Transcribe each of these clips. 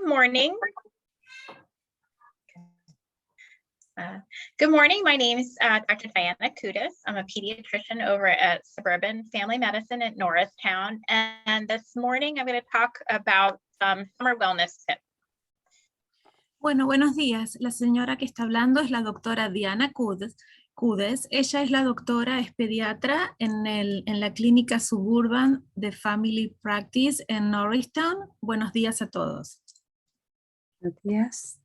morning. Good morning. My name is Dr. Diana Kudis. I'm a pediatrician over at Suburban Family Medicine at Norristown. And this morning I'm going to talk about summer wellness tips. Bueno, buenos días. La señora que está hablando es la doctora Diana Kudis. Ella es la doctora, es pediatra en la clínica Suburban de Family Practice en Norristown. Buenos días a todos. Buenos días.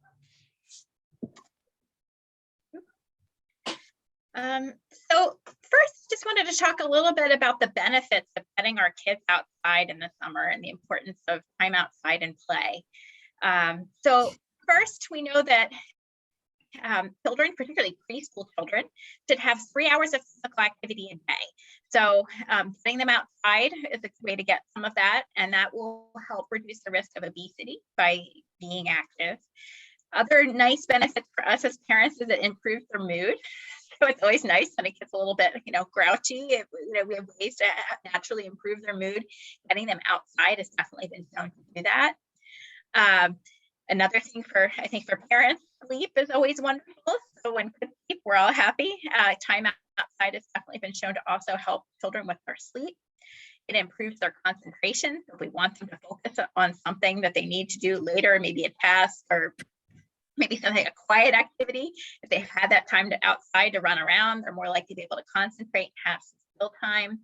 So first, just wanted to talk a little bit about the benefits of getting our kids outside in the summer and the importance of time outside and play. So first, we know that children, particularly preschool children, should have 3 hours of physical activity a day. So getting them outside is a way to get some of that, and that will help reduce the risk of obesity by being active. Other nice benefits for us as parents is it improves their mood. So it's always nice when it gets a little bit, grouchy. We have ways to naturally improve their mood. Getting them outside has definitely been shown to do that. Another thing for parents, sleep is always wonderful. So when kids sleep, we're all happy. Time outside has definitely been shown to also help children with their sleep. It improves their concentration. If we want them to focus on something that they need to do later, maybe a task or maybe something, a quiet activity, if they've had that time outside to run around, they're more likely to be able to concentrate and have some still time.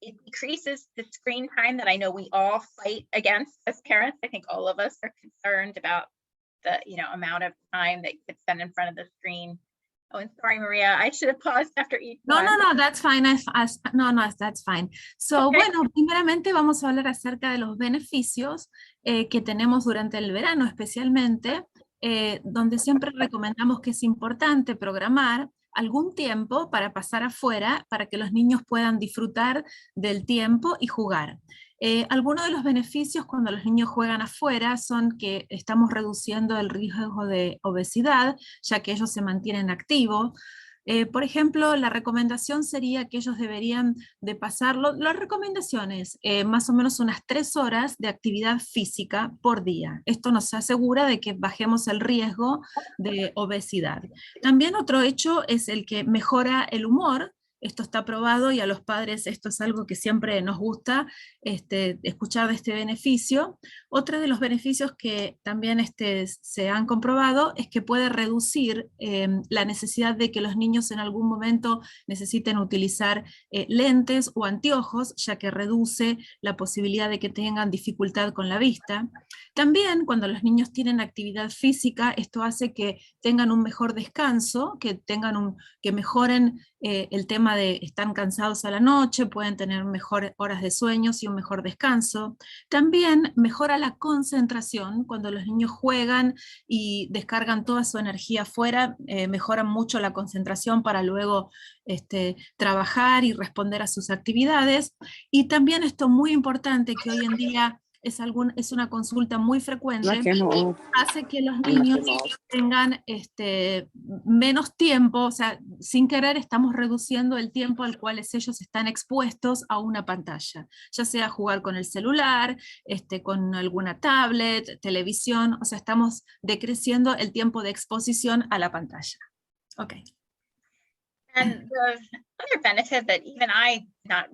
It decreases the screen time that I know we all fight against as parents. I think all of us are concerned about the amount of time that you could spend in front of the screen. Oh, and sorry, Maria, I should have paused after each one. No, that's fine. That's fine. So, okay. Bueno, primeramente vamos a hablar acerca de los beneficios que tenemos durante el verano, especialmente, donde siempre recomendamos que es importante programar algún tiempo para pasar afuera, para que los niños puedan disfrutar del tiempo y jugar. Algunos de los beneficios cuando los niños juegan afuera son que estamos reduciendo el riesgo de obesidad, ya que ellos se mantienen activos. Por ejemplo, la recomendación sería que ellos deberían de pasarlo, las recomendaciones, más o menos unas 3 horas de actividad física por día. Esto nos asegura de que bajemos el riesgo de obesidad. También otro hecho es el que mejora el humor. Esto está probado y a los padres esto es algo que siempre nos gusta escuchar de este beneficio. Otro de los beneficios que también se han comprobado es que puede reducir la necesidad de que los niños en algún momento necesiten utilizar lentes o anteojos, ya que reduce la posibilidad de que tengan dificultad con la vista. También cuando los niños tienen actividad física, esto hace que tengan un mejor descanso, que mejoren el tema de están cansados a la noche, pueden tener mejores horas de sueño y un mejor descanso. También mejora la concentración cuando los niños juegan y descargan toda su energía afuera, mejoran mucho la concentración para luego trabajar y responder a sus actividades. Y también esto muy importante que hoy en día es una consulta muy frecuente, hace que los niños tengan menos tiempo, o sea, sin querer estamos reduciendo el tiempo al cual ellos están expuestos a una pantalla, ya sea jugar con el celular, con alguna tablet, televisión, o sea, estamos decreciendo el tiempo de exposición a la pantalla. Okay. And the other benefit that even I not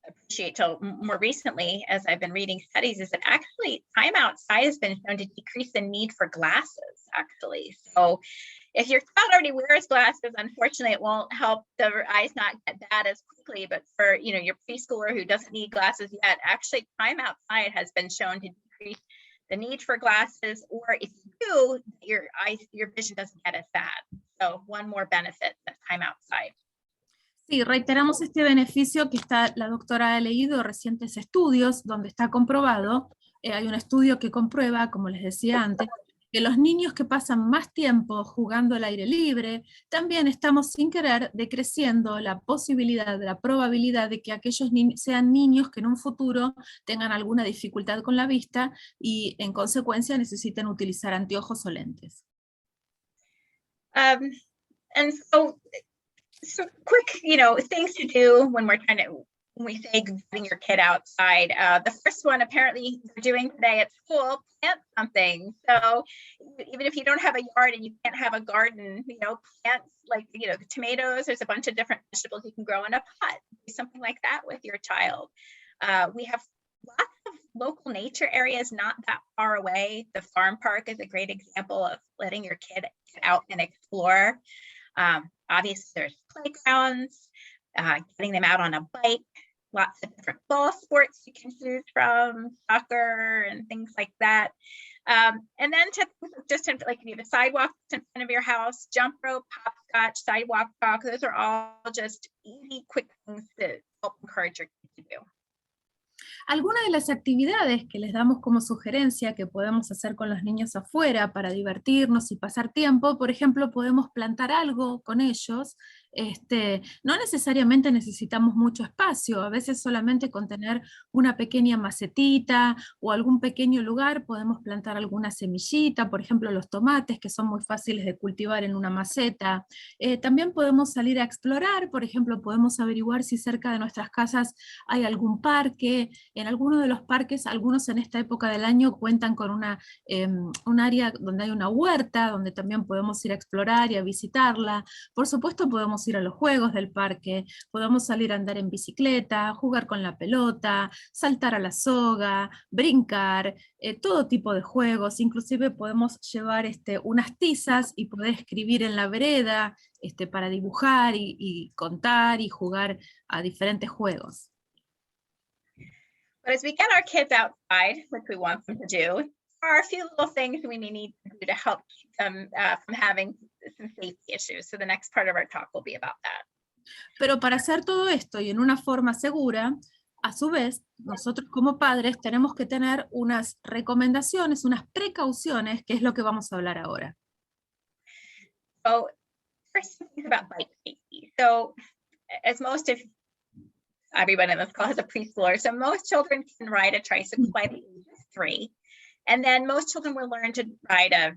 appreciate till more recently, as I've been reading studies, is that actually time outside has been shown to decrease the need for glasses, actually. So if your child already wears glasses, unfortunately, it won't help the eyes not get bad as quickly. But for your preschooler who doesn't need glasses yet, actually time outside has been shown to decrease the need for glasses, or if you do, your vision doesn't get as bad. So one more benefit of time outside. Sí, reiteramos este beneficio que la doctora ha leído recientes estudios donde está comprobado, hay un estudio que comprueba, como les decía antes, que los niños que pasan más tiempo jugando al aire libre, también estamos sin querer decreciendo la posibilidad, la probabilidad de que aquellos sean niños que en un futuro tengan alguna dificultad con la vista y en consecuencia necesiten utilizar anteojos o lentes. And so quick, things to do when we're trying to when we say getting your kid outside, the first one apparently they're doing today at school, plant something. So even if you don't have a yard and you can't have a garden, plants like, the tomatoes, there's a bunch of different vegetables you can grow in a pot. Do something like that with your child. We have lots of local nature areas not that far away. The farm park is a great example of letting your kid get out and explore. Obviously, there's playgrounds, getting them out on a bike, lots of different ball sports you can choose from, soccer and things like that. And then just like if you have a sidewalk in front of your house, jump rope, hopscotch, sidewalk talk, those are all just easy, quick things to help encourage your kids to do. Algunas de las actividades que les damos como sugerencia que podemos hacer con los niños afuera para divertirnos y pasar tiempo, por ejemplo, podemos plantar algo con ellos. No necesariamente necesitamos mucho espacio, a veces solamente con tener una pequeña macetita o algún pequeño lugar podemos plantar alguna semillita, por ejemplo los tomates que son muy fáciles de cultivar en una maceta. También podemos salir a explorar, por ejemplo podemos averiguar si cerca de nuestras casas hay algún parque. En algunos de los parques, algunos en esta época del año cuentan con un área donde hay una huerta, donde también podemos ir a explorar y a visitarla. Por supuesto podemos ir a los juegos del parque, podemos salir a andar en bicicleta, jugar con la pelota, saltar a la soga, brincar, todo tipo de juegos, inclusive podemos llevar unas tizas y poder escribir en la vereda para dibujar y contar y jugar a diferentes juegos. But as we get our kids outside, which we want them to do, there are a few little things we need to do to help keep them from having some safety issues. So the next part of our talk will be about that. Pero para hacer todo esto y en una forma segura, a su vez, nosotros como padres tenemos que tener unas recomendaciones, unas precauciones, que es lo que vamos a hablar ahora. So first thing about bike safety. So as most of everyone in this call has a preschooler, so most children can ride a tricycle by the age of 3. And then most children will learn to ride a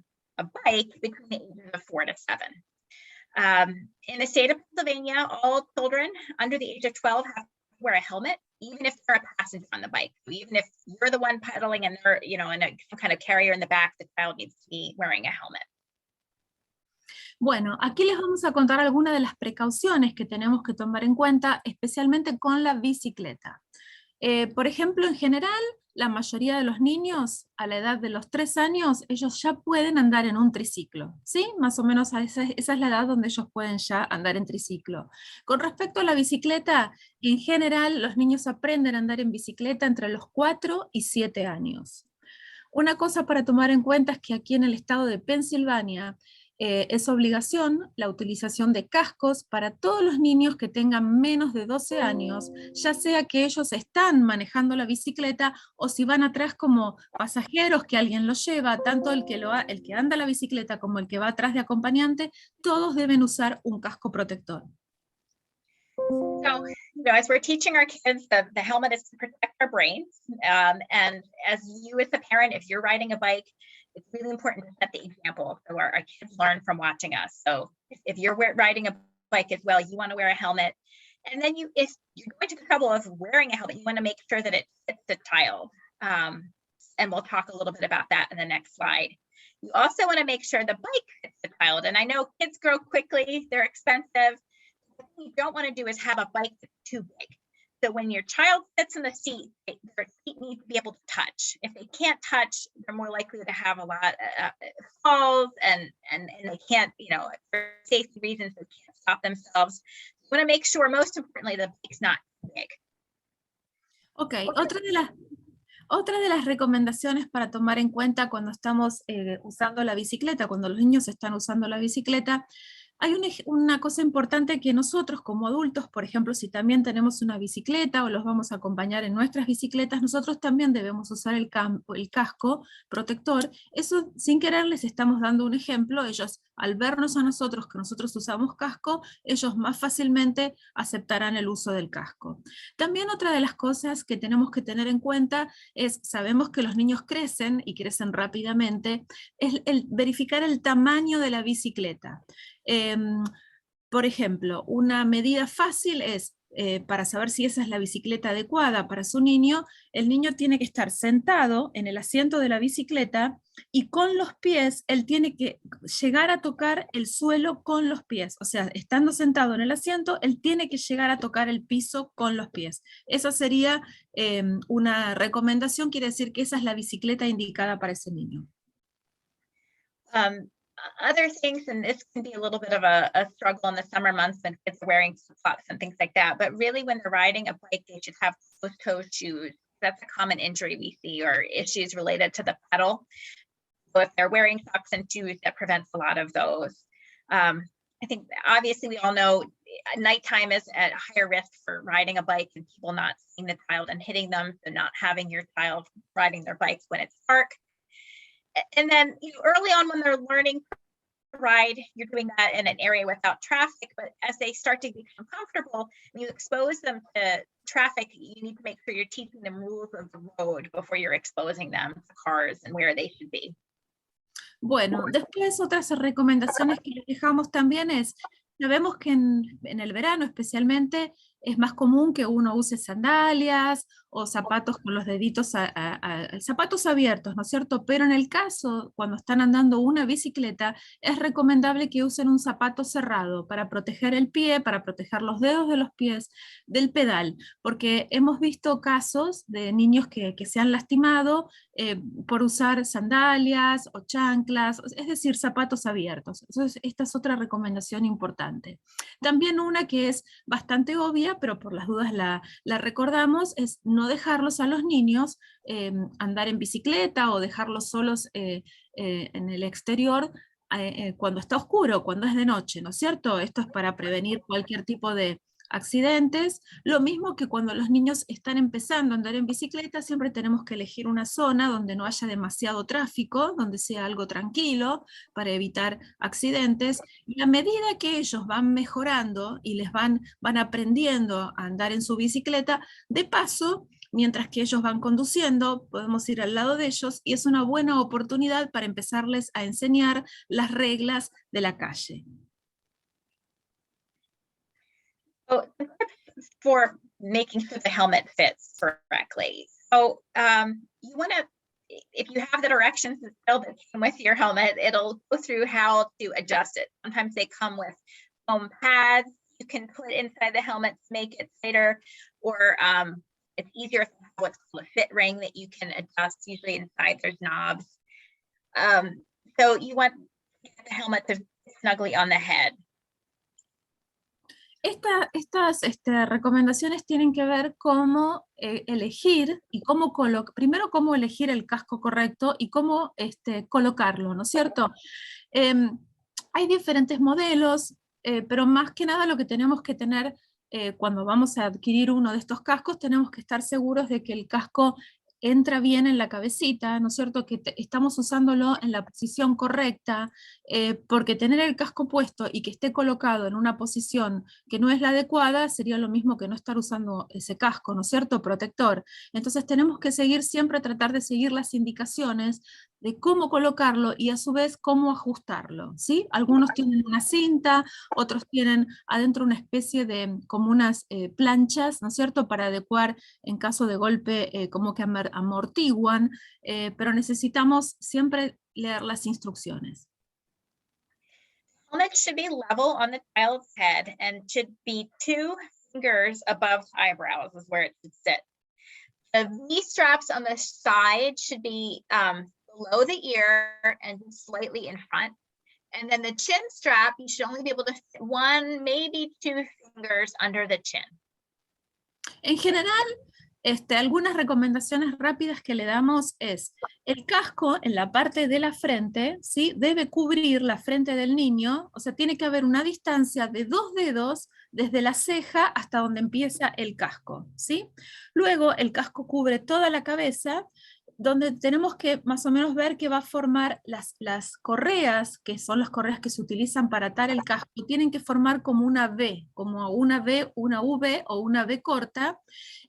bike between the ages of 4 to 7. In the state of Pennsylvania, all children under the age of 12 have to wear a helmet, even if they're a passenger on the bike. Even if you're the one pedaling and they're, in some kind of carrier in the back, the child needs to be wearing a helmet. Bueno, aquí les vamos a contar algunas de las precauciones que tenemos que tomar en cuenta, especialmente con la bicicleta. Por ejemplo, en general, la mayoría de los niños a la edad de los 3 años, ellos ya pueden andar en un triciclo, ¿sí? Más o menos esa es la edad donde ellos pueden ya andar en triciclo. Con respecto a la bicicleta, en general los niños aprenden a andar en bicicleta entre los 4 y 7 años. Una cosa para tomar en cuenta es que aquí en el estado de Pensilvania, es obligación la utilización de cascos para todos los niños que tengan menos de 12 años, ya sea que ellos están manejando la bicicleta o si van atrás como pasajeros que alguien los lleva, tanto el que anda la bicicleta como el que va atrás de acompañante, todos deben usar un casco protector. So, as we're teaching our kids, the helmet is to protect our brains. And as you as a parent, if you're riding a bike, it's really important to set the example so our kids learn from watching us. So if you're riding a bike as well, you want to wear a helmet. And then if you're going to the trouble of wearing a helmet, you want to make sure that it fits the child. And we'll talk a little bit about that in the next slide. You also want to make sure the bike fits the child. And I know kids grow quickly, they're expensive. What you don't want to do is have a bike that's too big. So when your child sits in the seat, their feet need to be able to touch. If they can't touch, they're more likely to have a lot of falls and they can't, for safety reasons, they can't stop themselves. You want to make sure, most importantly, the bike's not too big. Okay, otra de las recomendaciones para tomar en cuenta cuando estamos usando la bicicleta, cuando los niños están usando la bicicleta, hay una cosa importante que nosotros como adultos, por ejemplo, si también tenemos una bicicleta o los vamos a acompañar en nuestras bicicletas, nosotros también debemos usar el casco protector. Eso sin querer les estamos dando un ejemplo. Ellos, al vernos a nosotros que nosotros usamos casco, ellos más fácilmente aceptarán el uso del casco. También otra de las cosas que tenemos que tener en cuenta es, sabemos que los niños crecen y crecen rápidamente, es el verificar el tamaño de la bicicleta. Por ejemplo, una medida fácil es para saber si esa es la bicicleta adecuada para su niño, el niño tiene que estar sentado en el asiento de la bicicleta y con los pies, él tiene que llegar a tocar el suelo con los pies. O sea, estando sentado en el asiento, él tiene que llegar a tocar el piso con los pies. Esa sería una recomendación, quiere decir que esa es la bicicleta indicada para ese niño. Other things, and this can be a little bit of a struggle in the summer months when kids are wearing flip-flops and things like that, but really when they're riding a bike, they should have closed-toe shoes. That's a common injury we see, or issues related to the pedal. So if they're wearing socks and shoes, that prevents a lot of those. I think obviously we all know nighttime is at higher risk for riding a bike and people not seeing the child and hitting them, so not having your child riding their bikes when it's dark. And then, early on when they're learning to ride, you're doing that in an area without traffic, but as they start to become comfortable, when you expose them to traffic, you need to make sure you're teaching them rules of the road before you're exposing them to cars and where they should be. Bueno, después otras recomendaciones que les dejamos también es, sabemos que en el verano especialmente es más común que uno use sandalias o zapatos con los deditos, zapatos abiertos, ¿no es cierto? Pero en el caso, cuando están andando una bicicleta, es recomendable que usen un zapato cerrado para proteger el pie, para proteger los dedos de los pies del pedal, porque hemos visto casos de niños que se han lastimado por usar sandalias o chanclas, es decir, zapatos abiertos. Entonces, esta es otra recomendación importante. También una que es bastante obvia, pero por las dudas la recordamos, es no dejarlos a los niños andar en bicicleta o dejarlos solos en el exterior cuando está oscuro, cuando es de noche, ¿no es cierto? Esto es para prevenir cualquier tipo de accidentes. Lo mismo que cuando los niños están empezando a andar en bicicleta, siempre tenemos que elegir una zona donde no haya demasiado tráfico, donde sea algo tranquilo para evitar accidentes. Y a medida que ellos van mejorando y les van aprendiendo a andar en su bicicleta, de paso, mientras que ellos van conduciendo, podemos ir al lado de ellos y es una buena oportunidad para empezarles a enseñar las reglas de la calle. So for making sure the helmet fits correctly. So you want to, if you have the directions still that come with your helmet, it'll go through how to adjust it. Sometimes they come with foam pads you can put inside the helmet to make it tighter, or it's easier to have what's called a fit ring that you can adjust. Usually inside there's knobs. So you want the helmet to fit snugly on the head. Estas recomendaciones tienen que ver cómo elegir y primero cómo elegir el casco correcto y cómo colocarlo, ¿no es cierto? Hay diferentes modelos, pero más que nada lo que tenemos que tener cuando vamos a adquirir uno de estos cascos, tenemos que estar seguros de que el casco entra bien en la cabecita, ¿no es cierto? Que estamos usándolo en la posición correcta, porque tener el casco puesto y que esté colocado en una posición que no es la adecuada sería lo mismo que no estar usando ese casco, ¿no es cierto? Protector. Entonces tenemos que tratar de seguir las indicaciones de cómo colocarlo y a su vez cómo ajustarlo, ¿sí? Algunos tienen una cinta, otros tienen adentro una especie de como unas planchas, ¿no es cierto?, para adecuar en caso de golpe, como que amortiguan, pero necesitamos siempre leer las instrucciones. Helmet should be level on the child's head and should be 2 fingers above the eyebrows is where it should sit. The V-straps on the side should be below the ear and slightly in front. And then the chin strap, you should only be able to fit 1, maybe 2 fingers under the chin. En general, algunas recomendaciones rápidas que le damos es, el casco en la parte de la frente, ¿sí?, debe cubrir la frente del niño, o sea, tiene que haber una distancia de 2 dedos desde la ceja hasta donde empieza el casco, ¿sí? Luego el casco cubre toda la cabeza, donde tenemos que más o menos ver que va a formar las correas, que son las correas que se utilizan para atar el casco, tienen que formar como una V, como una V, una V o una V corta.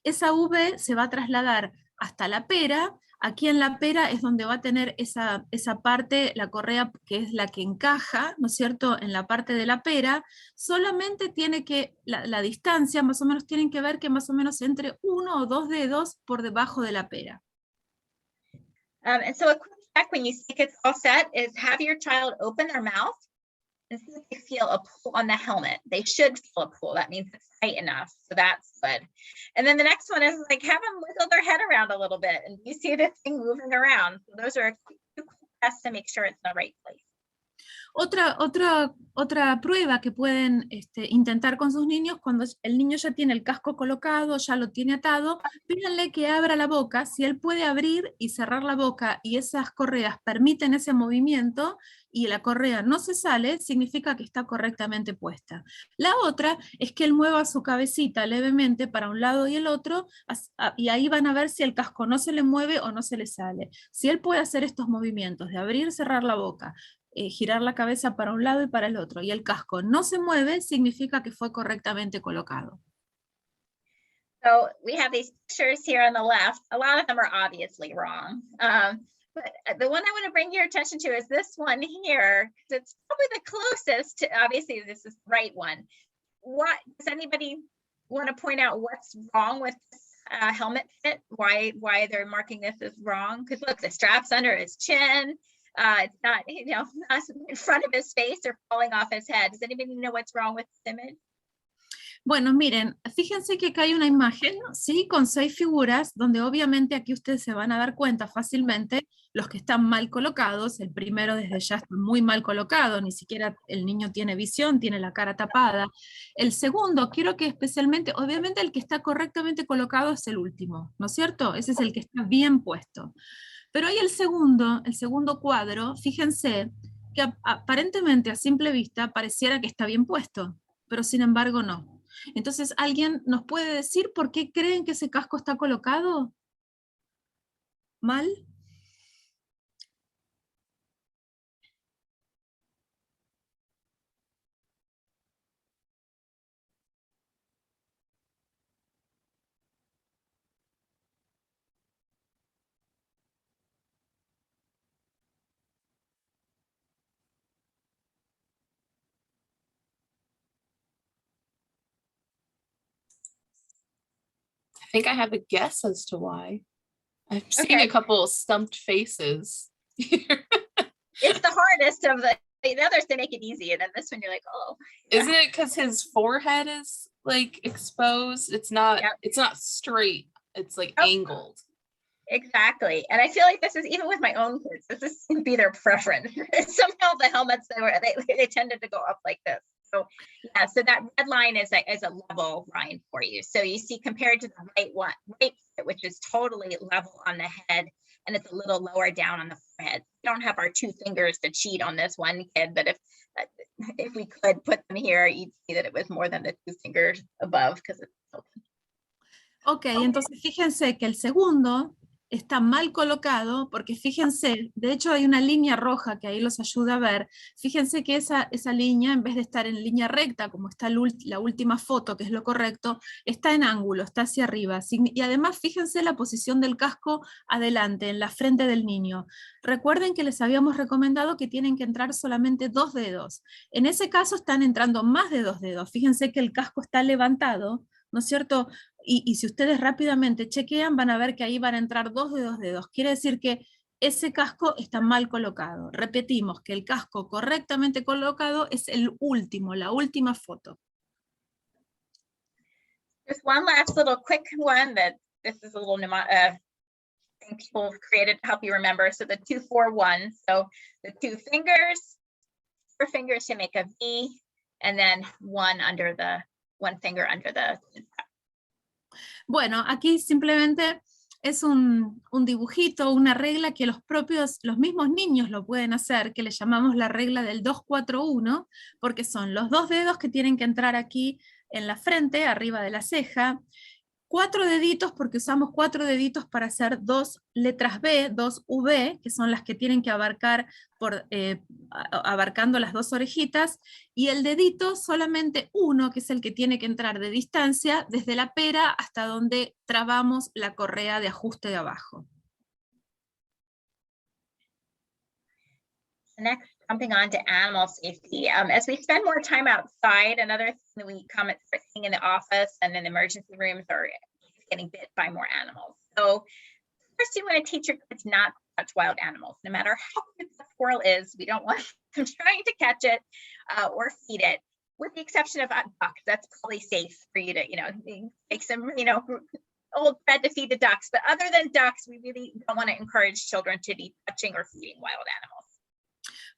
Esa V se va a trasladar hasta la pera, Aquí en la pera es donde va a tener esa parte, la correa que es la que encaja, ¿no es cierto?, en la parte de la pera. Solamente tiene que, la distancia más o menos tienen que ver que más o menos entre 1 o 2 dedos por debajo de la pera. And so a quick check when you see kids all set is have your child open their mouth and see if they feel a pull on the helmet. They should feel a pull. That means it's tight enough. So that's good. And then the next one is like have them wiggle their head around a little bit and you see the thing moving around. So those are two tests to make sure it's in the right place. Otra prueba que pueden intentar con sus niños, cuando el niño ya tiene el casco colocado, ya lo tiene atado, pídanle que abra la boca. Si él puede abrir y cerrar la boca y esas correas permiten ese movimiento y la correa no se sale, significa que está correctamente puesta. La otra es que él mueva su cabecita levemente para un lado y el otro, y ahí van a ver si el casco no se le mueve o no se le sale. Si él puede hacer estos movimientos de abrir, cerrar la boca, girar la cabeza para un lado y para el otro, y el casco no se mueve, significa que fue correctamente colocado. So we have these pictures here on the left. A lot of them are obviously wrong. But the one I want to bring your attention to is this one here. It's probably the closest to, obviously this is the right one. What, does anybody want to point out what's wrong with this helmet fit? Why they're marking this as wrong? Because look, the strap's under his chin. It's not, not in front of his face or falling off his head. Does anybody know what's wrong with this image? Bueno, miren, fíjense que acá hay una imagen, ¿sí? Con 6 figuras, donde obviamente aquí ustedes se van a dar cuenta fácilmente los que están mal colocados. El primero desde ya está muy mal colocado, ni siquiera el niño tiene visión, tiene la cara tapada. El segundo, quiero que especialmente, obviamente el que está correctamente colocado es el último, ¿no es cierto? Ese es el que está bien puesto. Pero hay el segundo cuadro, fíjense, que aparentemente a simple vista pareciera que está bien puesto, pero sin embargo no. Entonces, ¿alguien nos puede decir por qué creen que ese casco está colocado mal? I think I have a guess as to why. I'm seeing a couple of stumped faces here. It's the hardest of the others, they make it easy. And then this one, you're like, oh. Isn't it because his forehead is like exposed? It's not, it's not straight. It's like angled. Exactly. And I feel like this is, even with my own kids, this would be their preference. Somehow the helmets, they tended to go up like this. So yeah, so that red line is a level line for you. So you see compared to the right one, which is totally level on the head, and it's a little lower down on the forehead. We don't have our 2 fingers to cheat on this one kid, but if we could put them here, you'd see that it was more than the 2 fingers above because it's open. Ok, entonces fíjense que el segundo está mal colocado, porque fíjense, de hecho hay una línea roja que ahí los ayuda a ver. Fíjense que esa línea, en vez de estar en línea recta, como está la última foto, que es lo correcto, está en ángulo, está hacia arriba. Y además fíjense la posición del casco adelante, en la frente del niño. Recuerden que les habíamos recomendado que tienen que entrar solamente 2 dedos. En ese caso están entrando más de 2 dedos. Fíjense que el casco está levantado, ¿no es cierto? Y si ustedes rápidamente chequean, van a ver que ahí van a entrar 2 de 2 dedos. Quiere decir que ese casco está mal colocado. Repetimos que el casco correctamente colocado es el último, la última foto. There's one last little quick one that this is a little thing people have created to help you remember. So the 2-4-1. So the 2 fingers, 4 fingers to make a V, and then one finger under the. Bueno, aquí simplemente es un dibujito, una regla que los mismos niños lo pueden hacer, que le llamamos la regla del 2-4-1, porque son los 2 dedos que tienen que entrar aquí en la frente, arriba de la ceja, 4 deditos, porque usamos 4 deditos para hacer 2 letras B, 2 V, que son las que tienen que abarcar abarcando las 2 orejitas, y el dedito solamente 1, que es el que tiene que entrar de distancia, desde la pera hasta donde trabamos la correa de ajuste de abajo. Next, jumping on to animal safety. As we spend more time outside, another thing that we start seeing in the office and in emergency rooms are getting bit by more animals. So first, you want to teach your kids not to touch wild animals. No matter how big the squirrel is, we don't want them trying to catch it or feed it, with the exception of ducks. That's probably safe for you to, take some, old bread to feed the ducks. But other than ducks, we really don't want to encourage children to be touching or feeding wild animals.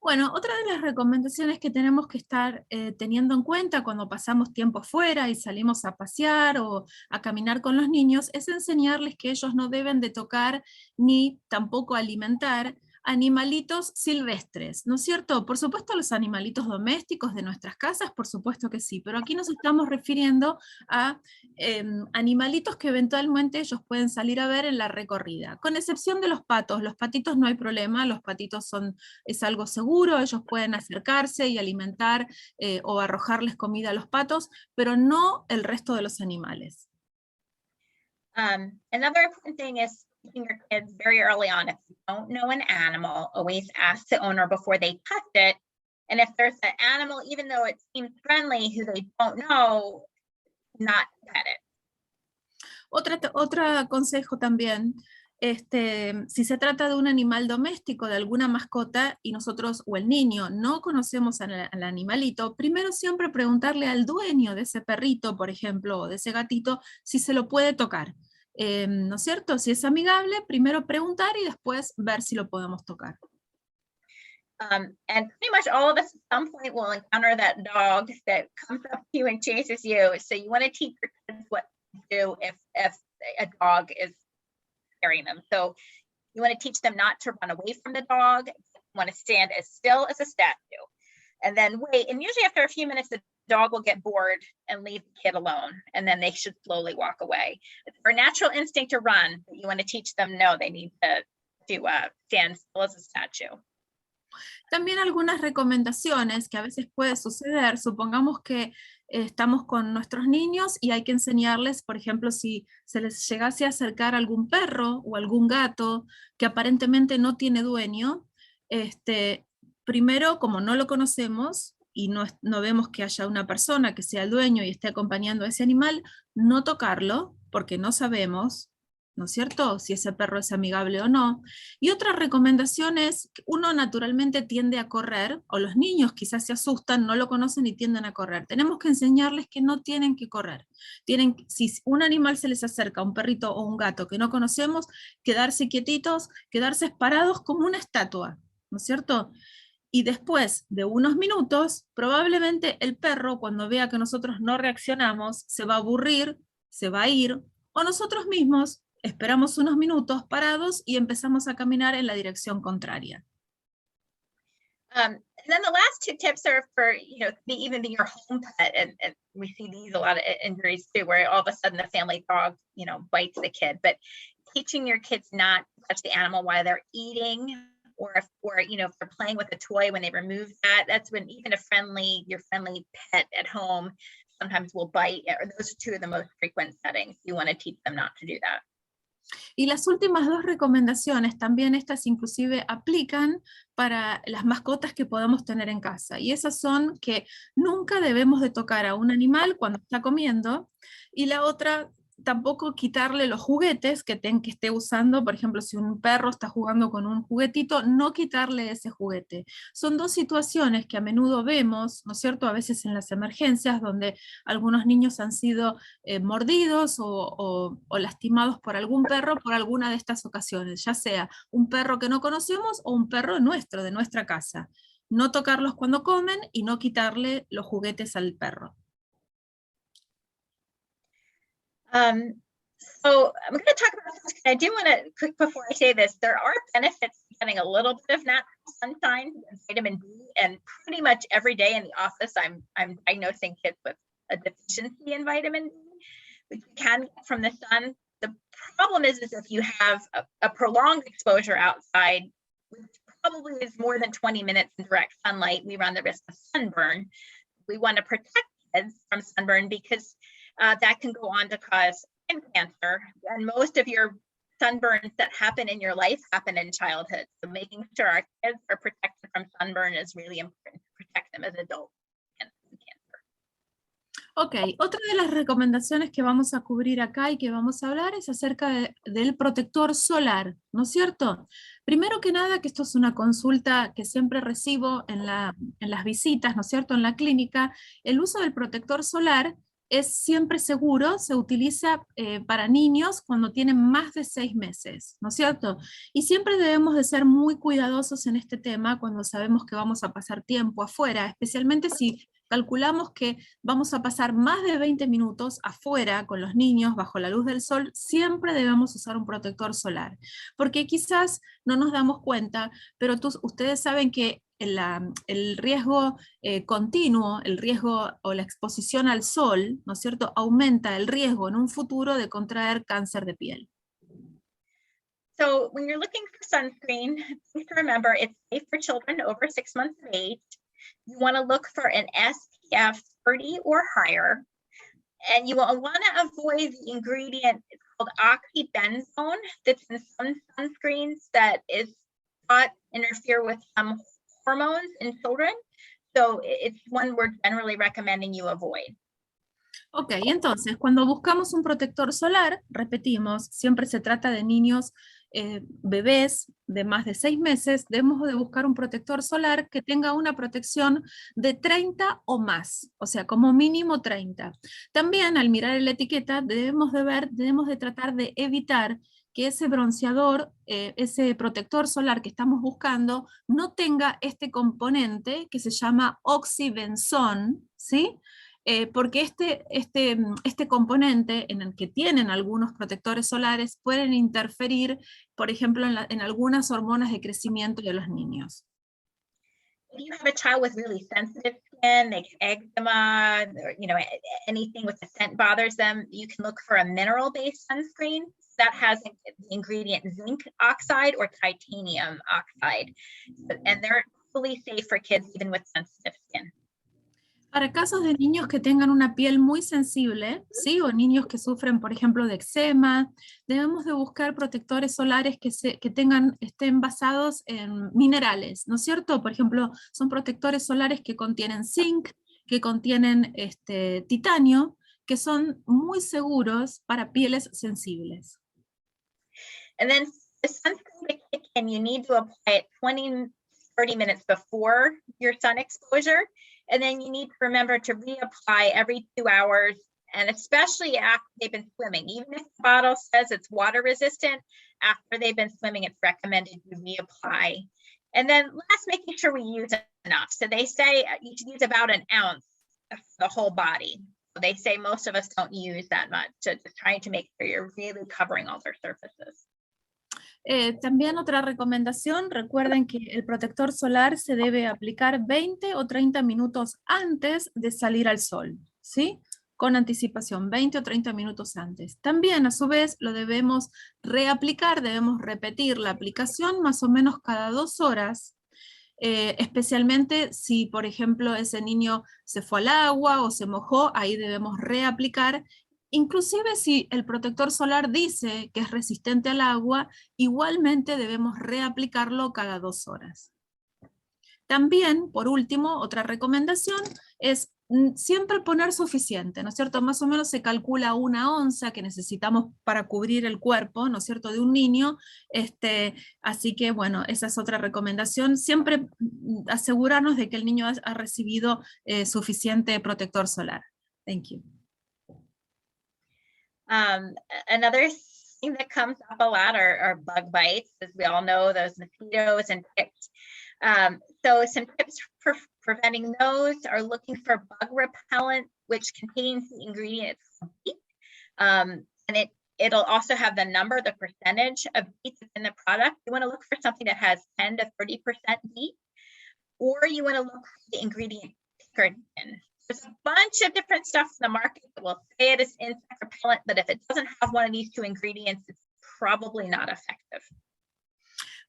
Bueno, otra de las recomendaciones que tenemos que estar teniendo en cuenta cuando pasamos tiempo fuera y salimos a pasear o a caminar con los niños es enseñarles que ellos no deben de tocar ni tampoco alimentar animalitos silvestres, ¿no es cierto? Por supuesto los animalitos domésticos de nuestras casas, por supuesto que sí, pero aquí nos estamos refiriendo a animalitos que eventualmente ellos pueden salir a ver en la recorrida, con excepción de los patitos no hay problema, los patitos es algo seguro, ellos pueden acercarse y alimentar o arrojarles comida a los patos, pero no el resto de los animales. Another important thing is teaching your kids very early on. If you don't know an animal, always ask the owner before they touch it. And if there's an animal, even though it seems friendly, who they don't know, not pet it. Otro consejo también, si se trata de un animal doméstico, de alguna mascota, y nosotros o el niño no conocemos al animalito, primero siempre preguntarle al dueño de ese perrito, por ejemplo, o de ese gatito, si se lo puede tocar. ¿No es cierto? Si es amigable, primero preguntar y después ver si lo podemos tocar. And pretty much all of us at some point will encounter that dog that comes up to you and chases you. So you want to teach your kids what to do if a dog is scaring them. So you want to teach them not to run away from the dog. You want to stand as still as a statue and then wait. And usually after a few minutes, the dog will get bored and leave the kid alone, and then they should slowly walk away. It's their natural instinct to run, but you want to teach them, no, they need to stand still as a statue. También algunas recomendaciones que a veces puede suceder, supongamos que estamos con nuestros niños y hay que enseñarles, por ejemplo, si se les llegase a acercar algún perro o algún gato que aparentemente no tiene dueño, primero, como no lo conocemos y no vemos que haya una persona que sea el dueño y esté acompañando a ese animal, no tocarlo, porque no sabemos, ¿no es cierto?, si ese perro es amigable o no. Y otra recomendación es que uno naturalmente tiende a correr, o los niños quizás se asustan, no lo conocen y tienden a correr. Tenemos que enseñarles que no tienen que correr. Si un animal se les acerca, un perrito o un gato que no conocemos, quedarse quietitos, quedarse parados como una estatua, ¿no es cierto?, y después de unos minutos, probablemente el perro, cuando vea que nosotros no reaccionamos, se va a aburrir, se va a ir, o nosotros mismos esperamos unos minutos parados y empezamos a caminar en la dirección contraria. And then the last two tips are for, even your home pet. And we see these a lot of injuries too, where all of a sudden the family dog, bites the kid. But teaching your kids not to touch the animal while they're eating, or if they're playing with a toy, when they remove that's when even your friendly pet at home sometimes will bite. Or those are two of the most frequent settings. You want to teach them not to do that. Y las últimas dos recomendaciones, también estas inclusive aplican para las mascotas que podamos tener en casa. Y esas son que nunca debemos de tocar a un animal cuando está comiendo, y la otra, tampoco quitarle los juguetes que esté usando. Por ejemplo, si un perro está jugando con un juguetito, no quitarle ese juguete. Son dos situaciones que a menudo vemos, ¿no es cierto?, a veces en las emergencias, donde algunos niños han sido mordidos o lastimados por algún perro por alguna de estas ocasiones, ya sea un perro que no conocemos o un perro nuestro, de nuestra casa. No tocarlos cuando comen y no quitarle los juguetes al perro. So I'm going to talk about this, because I do want to, quick before I say this, there are benefits to getting a little bit of natural sunshine and vitamin D, and pretty much every day in the office I'm diagnosing kids with a deficiency in vitamin D, which you can get from the sun. The problem is if you have a prolonged exposure outside, which probably is more than 20 minutes in direct sunlight, we run the risk of sunburn. We want to protect kids from sunburn, because that can go on to cause skin cancer. And most of your sunburns that happen in your life happen in childhood. So making sure our kids are protected from sunburn is really important to protect them as adults against sun cancer. Ok, otra de las recomendaciones que vamos a cubrir acá y que vamos a hablar es acerca del protector solar, ¿no es cierto? Primero que nada, que esto es una consulta que siempre recibo en las visitas, ¿no es cierto?, en la clínica, el uso del protector solar es siempre seguro, se utiliza para niños cuando tienen más de 6 meses, ¿no es cierto? Y siempre debemos de ser muy cuidadosos en este tema cuando sabemos que vamos a pasar tiempo afuera, especialmente si calculamos que vamos a pasar más de 20 minutos afuera con los niños bajo la luz del sol, siempre debemos usar un protector solar, porque quizás no nos damos cuenta, pero ustedes saben que el riesgo continuo, el riesgo o la exposición al sol, ¿no es cierto?, aumenta el riesgo en un futuro de contraer cáncer de piel. So when you're looking for sunscreen, please remember it's safe for children over 6 months of age. You want to look for an SPF 30 or higher. And you will want to avoid the ingredient, it's called oxybenzone, that's in some sunscreens that is thought interfere with some hormones in children. So it's one we're generally recommending you avoid. Ok, entonces, cuando buscamos un protector solar, repetimos, siempre se trata de niños, bebés de más de 6 meses, debemos de buscar un protector solar que tenga una protección de 30 o más, o sea, como mínimo 30. También, al mirar en la etiqueta, debemos de tratar de evitar que ese bronceador, ese protector solar que estamos buscando, no tenga este componente que se llama oxybenzone, ¿sí? Porque este componente en el que tienen algunos protectores solares pueden interferir, por ejemplo, en algunas hormonas de crecimiento de los niños. If you have a child with really sensitive skin, they get eczema, or anything with the scent bothers them, you can look for a mineral-based sunscreen that has the ingredient zinc oxide or titanium oxide, and they're fully safe for kids even with sensitive skin. Para casos de niños que tengan una piel muy sensible, ¿sí?, o niños que sufren, por ejemplo, de eczema, debemos de buscar protectores solares que estén basados en minerales, ¿no es cierto? Por ejemplo, son protectores solares que contienen zinc, que contienen titanio, que son muy seguros para pieles sensibles. And then the sunscreen to kick in, you need to apply it 20-30 minutes before your sun exposure. And then you need to remember to reapply every 2 hours, and especially after they've been swimming. Even if the bottle says it's water resistant, after they've been swimming, it's recommended you reapply. And then last, making sure we use enough. So they say you should use about an ounce of the whole body. So they say most of us don't use that much, so just trying to make sure you're really covering all their surfaces. También otra recomendación, recuerden que el protector solar se debe aplicar 20 o 30 minutos antes de salir al sol, ¿sí? Con anticipación, 20 o 30 minutos antes. También, a su vez, lo debemos reaplicar, debemos repetir la aplicación más o menos cada 2 horas, especialmente si, por ejemplo, ese niño se fue al agua o se mojó, ahí debemos reaplicar. Inclusive si el protector solar dice que es resistente al agua, igualmente debemos reaplicarlo cada 2 horas. También, por último, otra recomendación es siempre poner suficiente, ¿no es cierto? Más o menos se calcula 1 onza que necesitamos para cubrir el cuerpo, ¿no es cierto?, de un niño. Así que, bueno, esa es otra recomendación. Siempre asegurarnos de que el niño ha recibido suficiente protector solar. Thank you. Another thing that comes up a lot are bug bites, as we all know, those mosquitoes and ticks. So some tips for preventing those are looking for bug repellent, which contains the ingredient DEET. And it'll also have the number, the percentage of DEET in the product. You want to look for something that has 10 to 30% DEET, or you want to look for the ingredient Picaridin. There's a bunch of different stuff in the market that will say it is insect repellent, but if it doesn't have one of these 2 ingredients, it's probably not effective.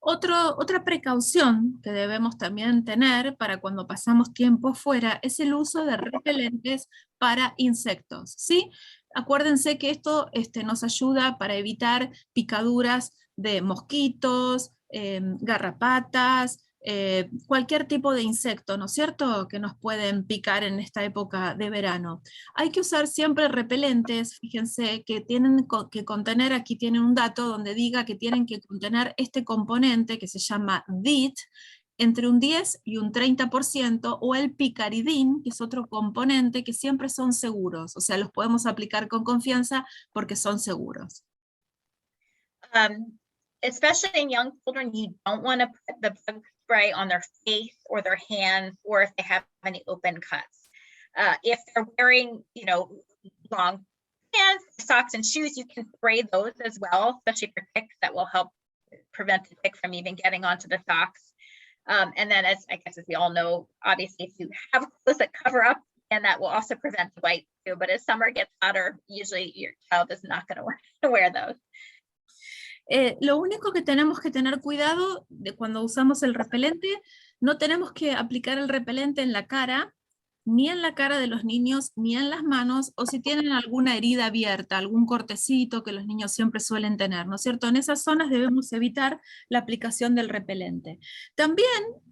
Otra precaución que debemos también tener para cuando pasamos tiempo fuera es el uso de repelentes para insectos, ¿sí? Acuérdense que esto nos ayuda para evitar picaduras de mosquitos, garrapatas, cualquier tipo de insecto, ¿no es cierto?, que nos pueden picar en esta época de verano. Hay que usar siempre repelentes, fíjense que tienen que contener, aquí tienen un dato donde diga que tienen que contener este componente que se llama DEET, entre un 10 y un 30%, o el picaridín, que es otro componente que siempre son seguros, o sea, los podemos aplicar con confianza porque son seguros. Especially in young children, you don't want to put the bug spray on their face or their hands, or if they have any open cuts. If they're wearing, long pants, socks, and shoes, you can spray those as well, especially for ticks. That will help prevent the tick from even getting onto the socks. And then, as we all know, obviously, if you have clothes that cover up, and that will also prevent the bite too. But as summer gets hotter, usually your child is not going to wear those. Lo único que tenemos que tener cuidado de cuando usamos el repelente, no tenemos que aplicar el repelente en la cara, ni en la cara de los niños, ni en las manos, o si tienen alguna herida abierta, algún cortecito que los niños siempre suelen tener, ¿no es cierto? En esas zonas debemos evitar la aplicación del repelente. También,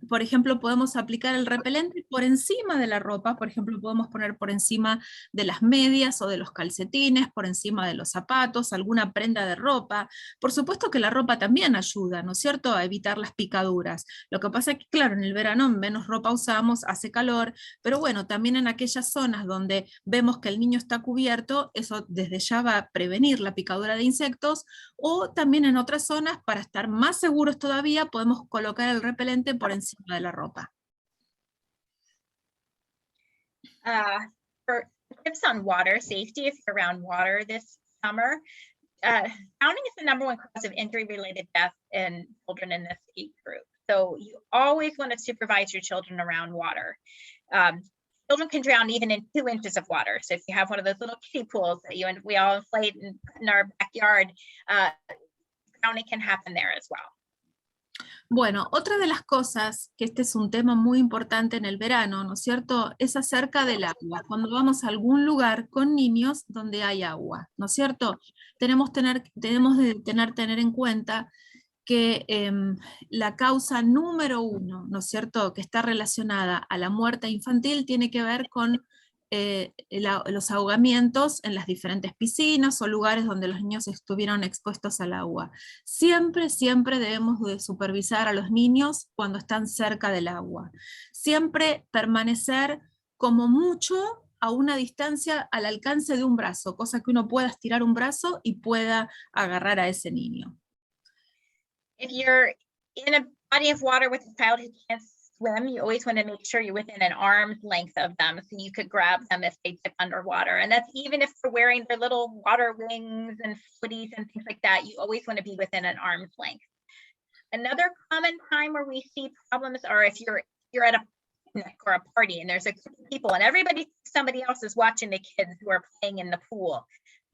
por ejemplo, podemos aplicar el repelente por encima de la ropa, por ejemplo, podemos poner por encima de las medias o de los calcetines, por encima de los zapatos, alguna prenda de ropa. Por supuesto que la ropa también ayuda, ¿no es cierto?, a evitar las picaduras. Lo que pasa es que, claro, en el verano menos ropa usamos, hace calor, pero bueno, también en aquellas zonas donde vemos que el niño está cubierto, eso desde ya va a prevenir la picadura de insectos, o también en otras zonas, para estar más seguros todavía, podemos colocar el repelente por encima de la ropa. For tips on water safety, if you're around water this summer, drowning is the #1 cause of injury-related death in children in this age group. So you always want to supervise your children around water. Children can drown even in 2 inches of water. So if you have one of those little kiddie pools that we all inflate in our backyard, drowning can happen there as well. Bueno, otra de las cosas, que este es un tema muy importante en el verano, ¿no es cierto?, es acerca del agua. Cuando vamos a algún lugar con niños donde hay agua, ¿no es cierto?, tenemos de tener en cuenta que la causa número 1, ¿no es cierto?, que está relacionada a la muerte infantil tiene que ver con los ahogamientos en las diferentes piscinas o lugares donde los niños estuvieron expuestos al agua. Siempre, siempre debemos de supervisar a los niños cuando están cerca del agua. Siempre permanecer como mucho a una distancia al alcance de un brazo, cosa que uno pueda estirar un brazo y pueda agarrar a ese niño. If you're in a body of water with a child who can't swim, you always want to make sure you're within an arm's length of them, so you could grab them if they dip underwater. And that's even if they're wearing their little water wings and footies and things like that, you always want to be within an arm's length. Another common time where we see problems are if you're at a picnic or a party and there's a group of people and somebody else is watching the kids who are playing in the pool.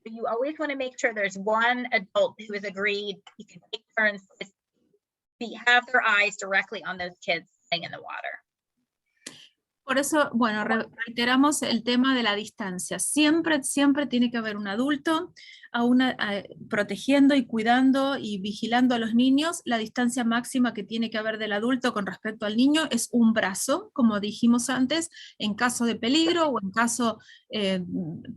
So you always want to make sure there's one adult who has agreed you can take turns to have their eyes directly on those kids playing in the water. Por eso, bueno, reiteramos el tema de la distancia. Siempre, siempre tiene que haber un adulto protegiendo y cuidando y vigilando a los niños. La distancia máxima que tiene que haber del adulto con respecto al niño es un brazo, como dijimos antes, en caso de peligro o en caso,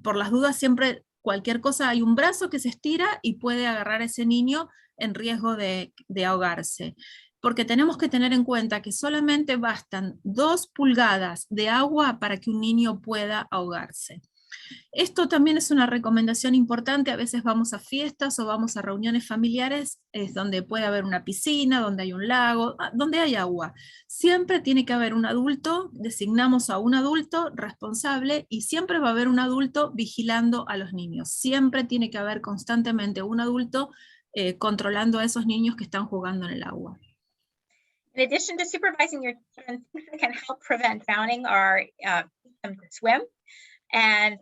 por las dudas, siempre cualquier cosa, hay un brazo que se estira y puede agarrar a ese niño en riesgo de ahogarse. Porque tenemos que tener en cuenta que solamente bastan 2 pulgadas de agua para que un niño pueda ahogarse. Esto también es una recomendación importante. A veces vamos a fiestas o vamos a reuniones familiares donde puede haber una piscina, donde hay un lago, donde hay agua. Siempre tiene que haber un adulto, designamos a un adulto responsable y siempre va a haber un adulto vigilando a los niños. Siempre tiene que haber constantemente un adulto controlando a esos niños que están jugando en el agua. In addition to supervising your children, things that can help prevent drowning are them to swim. And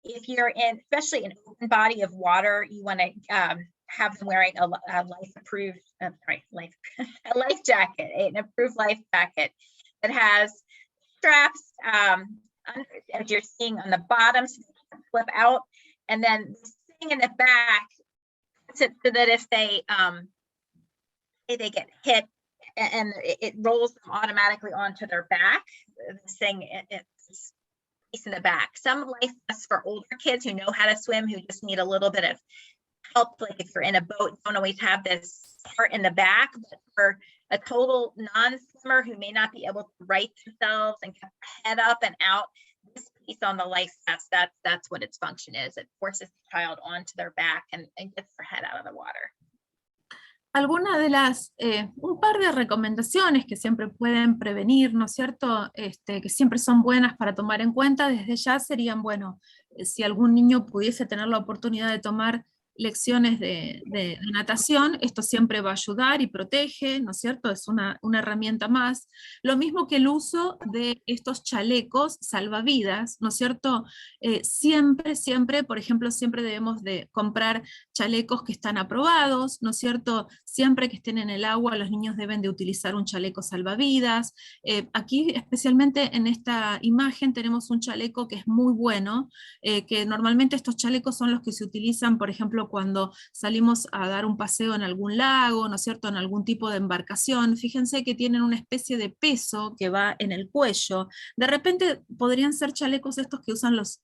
if you're in, especially an open body of water, you want to have them wearing a life jacket, an approved life jacket that has straps, as you're seeing on the bottom, so they can flip out, and then this thing in the back, so that if they get hit and it rolls them automatically onto their back. This thing, it's piece in the back. Some life vests for older kids who know how to swim, who just need a little bit of help. Like if you're in a boat, don't always have this part in the back, but for a total non-swimmer who may not be able to right themselves and get their head up and out, this piece on the life vest, that's what its function is. It forces the child onto their back and gets their head out of the water. Algunas de las, un par de recomendaciones que siempre pueden prevenir, ¿no es cierto? Que siempre son buenas para tomar en cuenta desde ya serían, bueno, si algún niño pudiese tener la oportunidad de tomar lecciones de natación, esto siempre va a ayudar y protege, ¿no es cierto? Es una herramienta más. Lo mismo que el uso de estos chalecos salvavidas, ¿no es cierto? Siempre, por ejemplo, siempre debemos de comprar chalecos que están aprobados, ¿no es cierto? Siempre que estén en el agua, los niños deben de utilizar un chaleco salvavidas. Aquí, especialmente en esta imagen, tenemos un chaleco que es muy bueno, que normalmente estos chalecos son los que se utilizan, por ejemplo, cuando salimos a dar un paseo en algún lago, ¿no es cierto?, en algún tipo de embarcación. Fíjense que tienen una especie de peso que va en el cuello. De repente podrían ser chalecos estos que usan los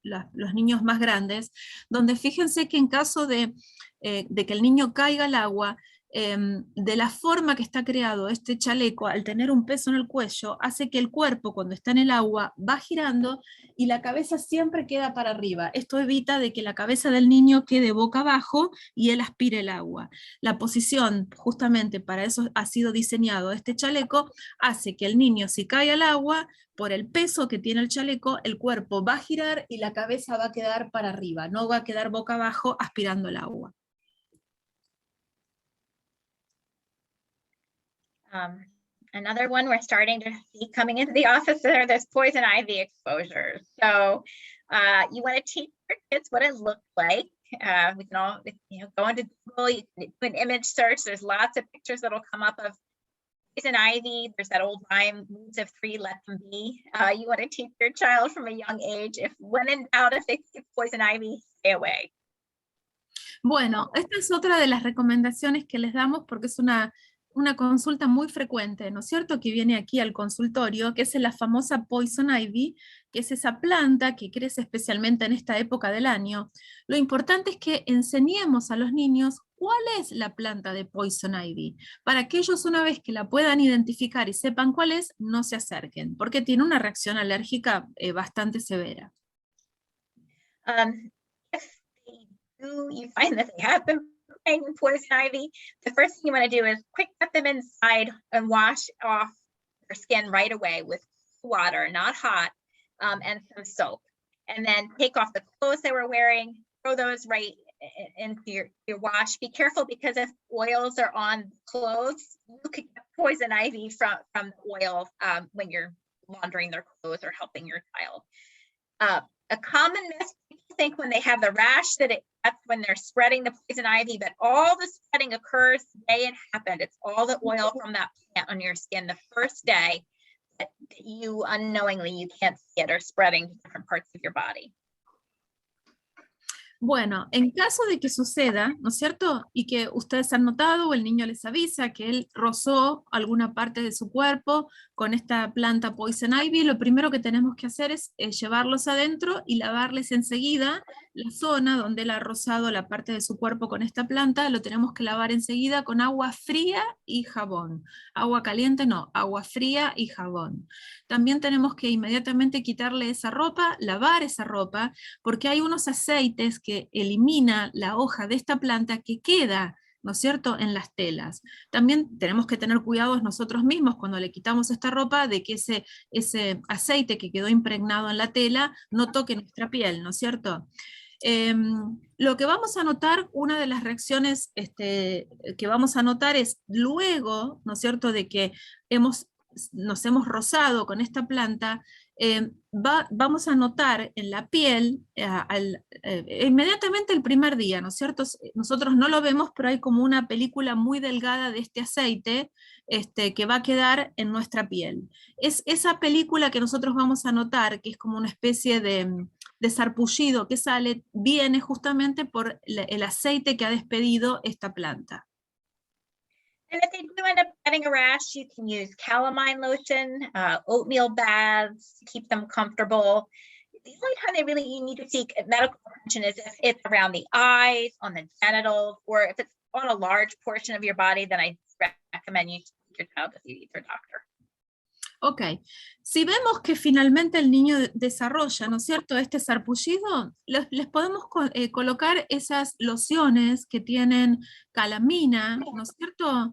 niños más grandes, donde fíjense que en caso de que el niño caiga al agua, de la forma que está creado este chaleco, al tener un peso en el cuello, hace que el cuerpo cuando está en el agua va girando y la cabeza siempre queda para arriba. Esto evita de que la cabeza del niño quede boca abajo y él aspire el agua. La posición, justamente para eso ha sido diseñado este chaleco, hace que el niño, si cae al agua, por el peso que tiene el chaleco, el cuerpo va a girar y la cabeza va a quedar para arriba, no va a quedar boca abajo aspirando el agua. Another one we're starting to see coming into the office are those poison ivy exposures. So you want to teach your kids what it looks like. We can all, go into Google, you can do an image search. There's lots of pictures that'll come up of poison ivy. There's that old rhyme, weeds of three, let them be. You want to teach your child from a young age, if when in doubt, if they see poison ivy, stay away. Bueno, esta es otra de las recomendaciones que les damos porque es una consulta muy frecuente, ¿no es cierto?, que viene aquí al consultorio, que es la famosa poison ivy, que es esa planta que crece especialmente en esta época del año. Lo importante es que enseñemos a los niños cuál es la planta de poison ivy, para que ellos una vez que la puedan identificar y sepan cuál es, no se acerquen, porque tiene una reacción alérgica bastante severa. If you find that they have been playing poison ivy, the first thing you want to do is quick get them inside and wash off their skin right away with water, not hot, and some soap. And then take off the clothes they were wearing, throw those right into your wash. Be careful because if oils are on clothes, you could get poison ivy from the oil when you're laundering their clothes or helping your child. A common myth, people think when they have the rash that's when they're spreading the poison ivy, but all the spreading occurs the day it happened. It's all the oil from that plant on your skin the first day that you unknowingly, you can't see it, or spreading to different parts of your body. Bueno, en caso de que suceda, ¿no es cierto?, y que ustedes han notado o el niño les avisa que él rozó alguna parte de su cuerpo con esta planta poison ivy, lo primero que tenemos que hacer es llevarlos adentro y lavarles enseguida la zona donde él ha rozado la parte de su cuerpo con esta planta. Lo tenemos que lavar enseguida con agua fría y jabón. Agua caliente no, agua fría y jabón. También tenemos que inmediatamente quitarle esa ropa, lavar esa ropa, porque hay unos aceites que elimina la hoja de esta planta que queda, ¿no es cierto?, en las telas. También tenemos que tener cuidados nosotros mismos cuando le quitamos esta ropa de que ese aceite que quedó impregnado en la tela no toque nuestra piel, ¿no es cierto? Lo que vamos a notar, una de las reacciones que vamos a notar es luego, ¿no es cierto?, de que nos hemos rozado con esta planta, vamos a notar en la piel inmediatamente el primer día, ¿no es cierto? Nosotros no lo vemos, pero hay como una película muy delgada de este aceite que va a quedar en nuestra piel. Es esa película que nosotros vamos a notar, que es como una especie de sarpullido que sale, viene justamente por el aceite que ha despedido esta planta. And if they do end up getting a rash, you can use calamine lotion, oatmeal baths to keep them comfortable. The only time you need to seek medical attention is if it's around the eyes, on the genitals, or if it's on a large portion of your body, then I recommend you take your child to see their doctor. Ok, si vemos que finalmente el niño desarrolla, ¿no es cierto?, este sarpullido, les podemos colocar esas lociones que tienen calamina, ¿no es cierto?,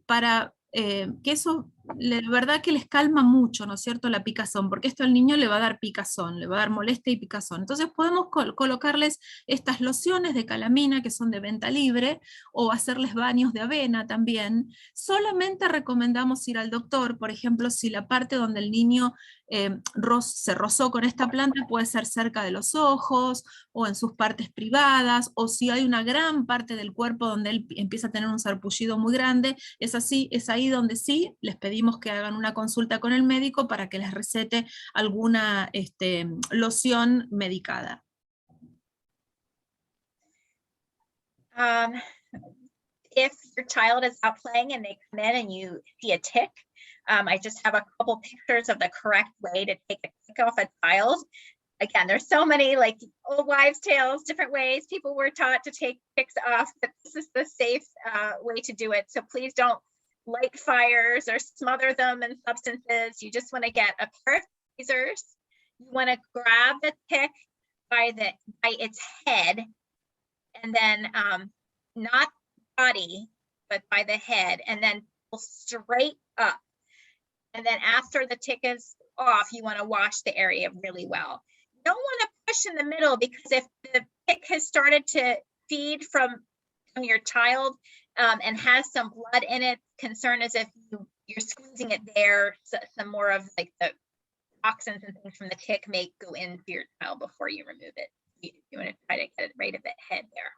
para que eso, la verdad que les calma mucho, ¿no es cierto?, la picazón, porque esto al niño le va a dar picazón, le va a dar molestia y picazón. Entonces podemos colocarles estas lociones de calamina que son de venta libre, o hacerles baños de avena también. Solamente recomendamos ir al doctor, por ejemplo, si la parte donde el niño se rozó con esta planta puede ser cerca de los ojos, o en sus partes privadas, o si hay una gran parte del cuerpo donde él empieza a tener un sarpullido muy grande, es ahí donde sí les pedimos que hagan una consulta con el médico para que les recete alguna loción medicada. If your child is out playing and they come in and you see a tick, I just have a couple pictures of the correct way to take a tick off a child. Again, there's so many like old wives' tales, different ways people were taught to take ticks off, but this is the safe way to do it. So please don't light fires or smother them in substances. You just want to get a pair of tweezers. You want to grab the tick by its head, and then not body, but by the head, and then pull straight up. And then after the tick is off, you want to wash the area really well. You don't want to push in the middle, because if the tick has started to feed from your child and has some blood in it, concern is if you're squeezing it there, so some more of like the toxins and things from the tick may go into your child before you remove it. You want to try to get it right at the head there.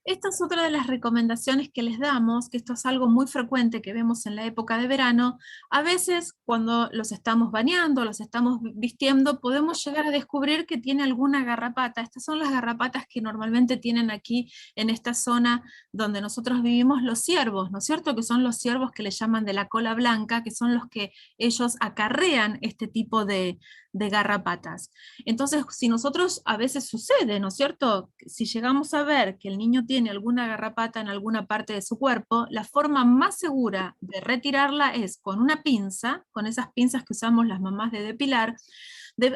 Esta es otra de las recomendaciones que les damos, que esto es algo muy frecuente que vemos en la época de verano. A veces cuando los estamos bañando, los estamos vistiendo, podemos llegar a descubrir que tiene alguna garrapata. Estas son las garrapatas que normalmente tienen aquí en esta zona donde nosotros vivimos los ciervos, ¿no es cierto? Que son los ciervos que le llaman de la cola blanca, que son los que ellos acarrean este tipo de garrapatas. Entonces, si nosotros, a veces sucede, ¿no es cierto? Si llegamos a ver que el niño tiene alguna garrapata en alguna parte de su cuerpo, la forma más segura de retirarla es con una pinza, con esas pinzas que usamos las mamás de depilar.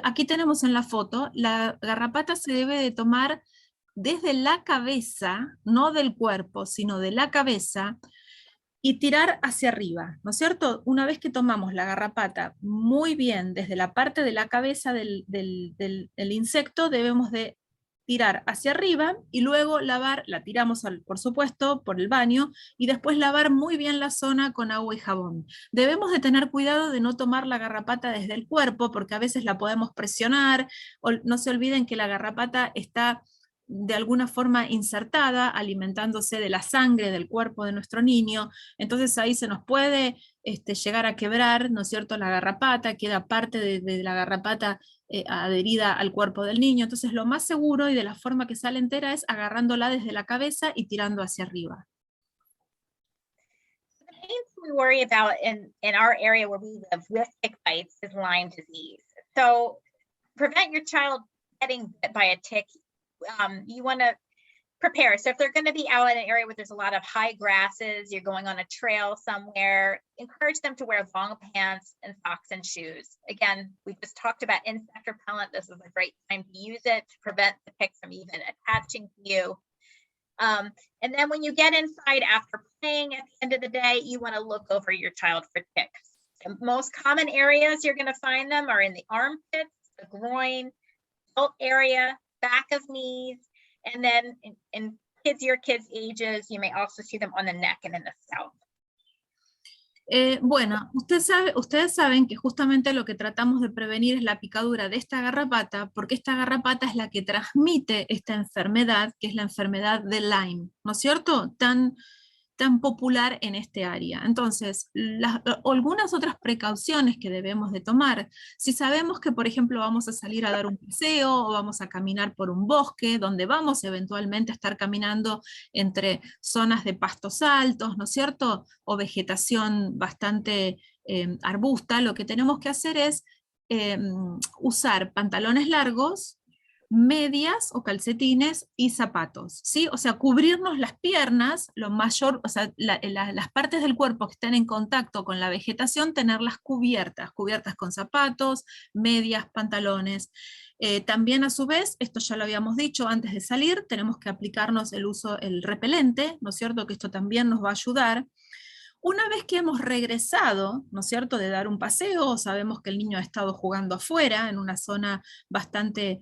Aquí tenemos en la foto, la garrapata se debe de tomar desde la cabeza, no del cuerpo, sino de la cabeza, y tirar hacia arriba, ¿no es cierto? Una vez que tomamos la garrapata muy bien desde la parte de la cabeza del insecto, debemos de tirar hacia arriba y luego lavar, la tiramos por supuesto por el baño, y después lavar muy bien la zona con agua y jabón. Debemos de tener cuidado de no tomar la garrapata desde el cuerpo, porque a veces la podemos presionar, o no se olviden que la garrapata está de alguna forma insertada, alimentándose de la sangre del cuerpo de nuestro niño. Entonces ahí se nos puede llegar a quebrar, ¿no es cierto?, la garrapata, queda parte de la garrapata adherida al cuerpo del niño. Entonces lo más seguro y de la forma que sale entera es agarrándola desde la cabeza y tirando hacia arriba. The main thing we worry about in our area where we live with tick bites is Lyme disease. So prevent your child getting bit by a tick. You want to prepare. So if they're going to be out in an area where there's a lot of high grasses, you're going on a trail somewhere, encourage them to wear long pants and socks and shoes. Again, we just talked about insect repellent. This is a great time to use it to prevent the ticks from even attaching to you. And then when you get inside after playing at the end of the day, you want to look over your child for ticks. The most common areas you're going to find them are in the armpits, the groin, belt area, back of knees, and then in your kids' ages, you may also see them on the neck and in the scalp. Bueno, ustedes saben que justamente lo que tratamos de prevenir es la picadura de esta garrapata, porque esta garrapata es la que transmite esta enfermedad, que es la enfermedad de Lyme, ¿no es cierto? Tan tan popular en este área. Entonces, algunas otras precauciones que debemos de tomar, si sabemos que, por ejemplo, vamos a salir a dar un paseo o vamos a caminar por un bosque, donde vamos eventualmente a estar caminando entre zonas de pastos altos, ¿no es cierto? O vegetación bastante arbusta, lo que tenemos que hacer es usar pantalones largos, medias o calcetines y zapatos, ¿sí? O sea, cubrirnos las piernas, lo mayor, o sea, las partes del cuerpo que están en contacto con la vegetación, tenerlas cubiertas, cubiertas con zapatos, medias, pantalones. También a su vez, esto ya lo habíamos dicho antes de salir, tenemos que aplicarnos el repelente, ¿no es cierto? Que esto también nos va a ayudar. Una vez que hemos regresado, ¿no es cierto?, de dar un paseo, o sabemos que el niño ha estado jugando afuera, en una zona bastante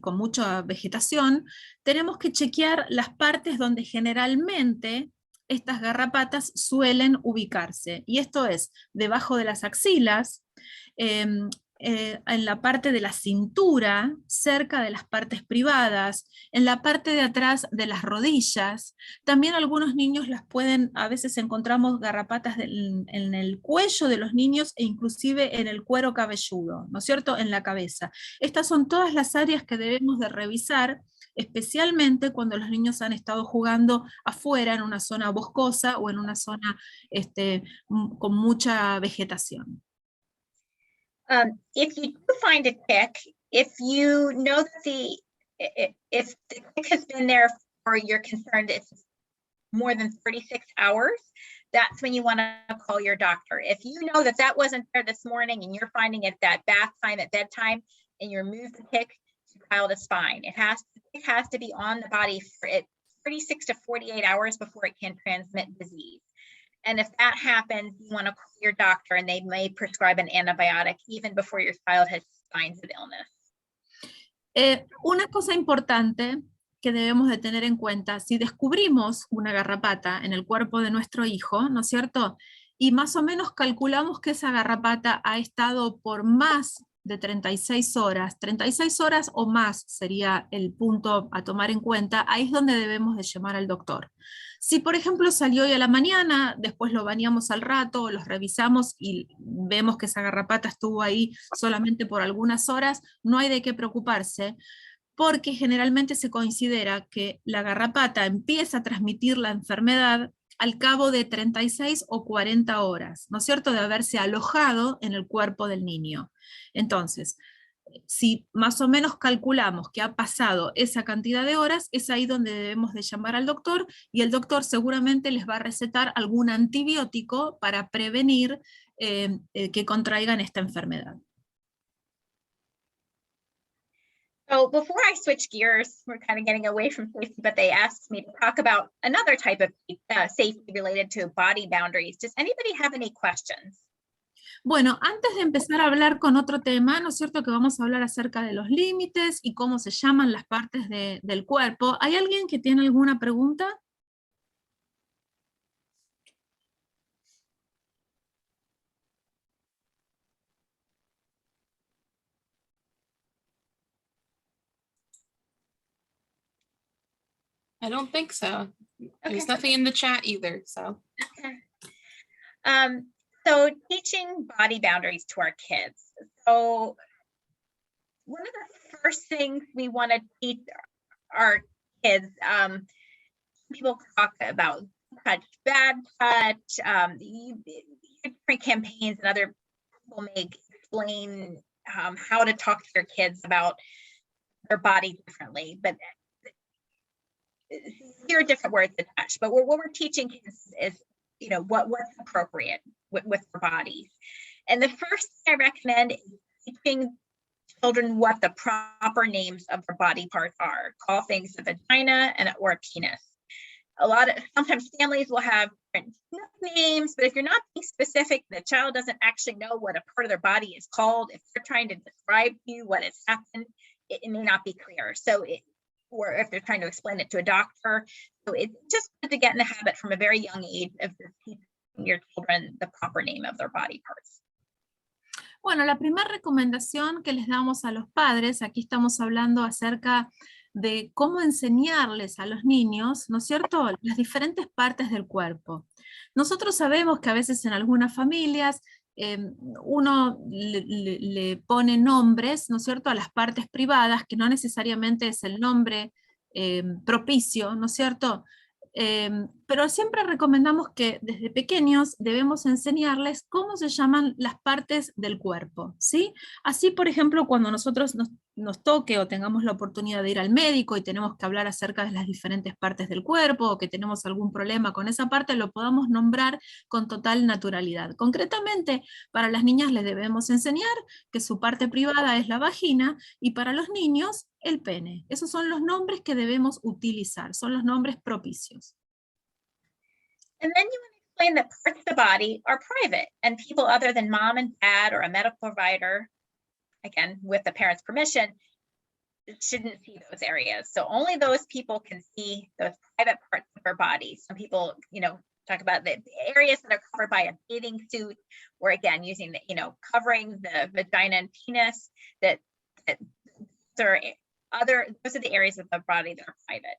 con mucha vegetación, tenemos que chequear las partes donde generalmente estas garrapatas suelen ubicarse. Y esto es debajo de las axilas, en la parte de la cintura, cerca de las partes privadas, en la parte de atrás de las rodillas. También algunos niños las pueden, a veces encontramos garrapatas en el cuello de los niños e inclusive en el cuero cabelludo, ¿no es cierto?, en la cabeza. Estas son todas las áreas que debemos de revisar, especialmente cuando los niños han estado jugando afuera en una zona boscosa o en una zona con mucha vegetación. If you do find a tick, if you know that if the tick has been there or you're concerned it's more than 36 hours, that's when you want to call your doctor. If you know that that wasn't there this morning and you're finding it that bath time at bedtime and you remove the tick, the child is fine. It has to be on the body for 36 to 48 hours before it can transmit disease. And if that happens, you want to call your doctor and they may prescribe an antibiotic even before your child has signs of illness. Una cosa importante que debemos de tener en cuenta, si descubrimos una garrapata en el cuerpo de nuestro hijo, ¿no es cierto?, y más o menos calculamos que esa garrapata ha estado por más de 36 horas o más sería el punto a tomar en cuenta, ahí es donde debemos de llamar al doctor. Si por ejemplo salió hoy a la mañana, después lo bañamos al rato, los revisamos y vemos que esa garrapata estuvo ahí solamente por algunas horas, no hay de qué preocuparse, porque generalmente se considera que la garrapata empieza a transmitir la enfermedad al cabo de 36 o 40 horas, ¿no es cierto?, de haberse alojado en el cuerpo del niño. Entonces, si más o menos calculamos que ha pasado esa cantidad de horas, es ahí donde debemos de llamar al doctor y el doctor seguramente les va a recetar algún antibiótico para prevenir que contraigan esta enfermedad. So before I switch gears, we're kind of getting away from safety, but they asked me to talk about another type of safety related to body boundaries. Does anybody have any questions? Bueno, antes de empezar a hablar con otro tema, ¿no es cierto?, que vamos a hablar acerca de los límites y cómo se llaman las partes del cuerpo. ¿Hay alguien que tiene alguna pregunta? I don't think so. There's Okay. nothing in the chat either, so. Okay. So teaching body boundaries to our kids. So one of the first things we want to teach our kids, people talk about touch, bad touch, different campaigns and other people may explain how to talk to your kids about their body differently, but there are different words to touch, but what we're teaching kids is, you know, what's appropriate with their bodies. And the first thing I recommend is teaching children what the proper names of their body parts are. Call things a vagina or a penis. Sometimes families will have different names, but if you're not being specific, the child doesn't actually know what a part of their body is called. If they're trying to describe to you what has happened, it may not be clear. Or if they're trying to explain it to a doctor. So it's just good to get in the habit from a very young age of teaching your children the proper name of their body parts. Bueno, la primera recomendación que les damos a los padres, aquí estamos hablando acerca de cómo enseñarles a los niños, ¿no es cierto?, las diferentes partes del cuerpo. Nosotros sabemos que a veces en algunas familias uno le pone nombres, ¿no es cierto?, a las partes privadas, que no necesariamente es el nombre propicio, ¿no es cierto? Pero siempre recomendamos que desde pequeños debemos enseñarles cómo se llaman las partes del cuerpo, ¿sí? Así, por ejemplo, cuando nosotros nos toque o tengamos la oportunidad de ir al médico y tenemos que hablar acerca de las diferentes partes del cuerpo o que tenemos algún problema con esa parte, lo podamos nombrar con total naturalidad. Concretamente, para las niñas les debemos enseñar que su parte privada es la vagina y para los niños el pene. Esos son los nombres que debemos utilizar, son los nombres propicios. And then you want to explain that parts of the body are private and people other than mom and dad or a medical provider, again, with the parent's permission, shouldn't see those areas. So only those people can see those private parts of our body. Some people, talk about the areas that are covered by a bathing suit, or again, using the, covering the vagina and penis, that those are the areas of the body that are private.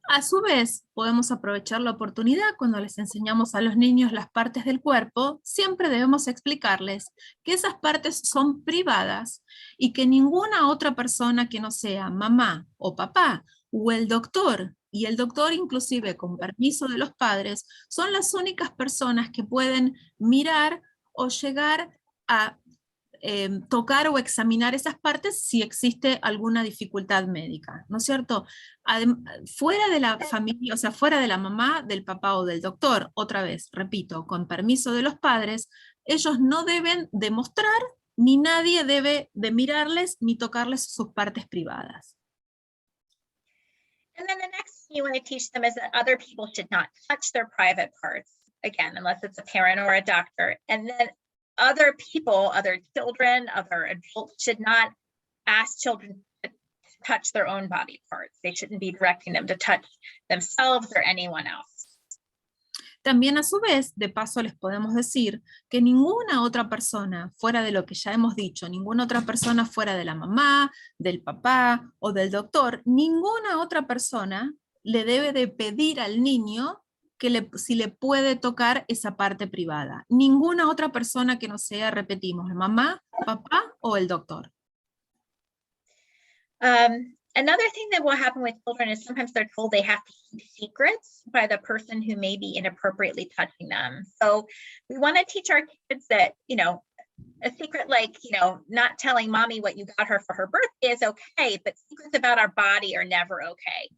A su vez, podemos aprovechar la oportunidad cuando les enseñamos a los niños las partes del cuerpo, siempre debemos explicarles que esas partes son privadas y que ninguna otra persona que no sea mamá o papá o el doctor, y el doctor inclusive con permiso de los padres, son las únicas personas que pueden mirar o llegar a tocar o examinar esas partes si existe alguna dificultad médica, ¿no es cierto? Fuera de la familia, o sea, fuera de la mamá, del papá o del doctor, otra vez, repito, con permiso de los padres, ellos no deben demostrar, ni nadie debe de mirarles ni tocarles sus partes privadas. And then the next thing you want to teach them is that other people should not touch their private parts, again, unless it's a parent or a doctor. And then other people, other children, other adults should not ask children to touch their own body parts. They shouldn't be directing them to touch themselves or anyone else. También a su vez, de paso les podemos decir que ninguna otra persona, fuera de lo que ya hemos dicho, ninguna otra persona fuera de la mamá, del papá o del doctor, ninguna otra persona le debe de pedir al niño si le puede tocar esa parte privada. Ninguna otra persona que no sea, repetimos, mamá, papá o el doctor. Another thing that will happen with children is sometimes they're told they have to keep secrets by the person who may be inappropriately touching them. So we want to teach our kids that, a secret like, not telling mommy what you got her for her birthday is okay, but secrets about our body are never okay.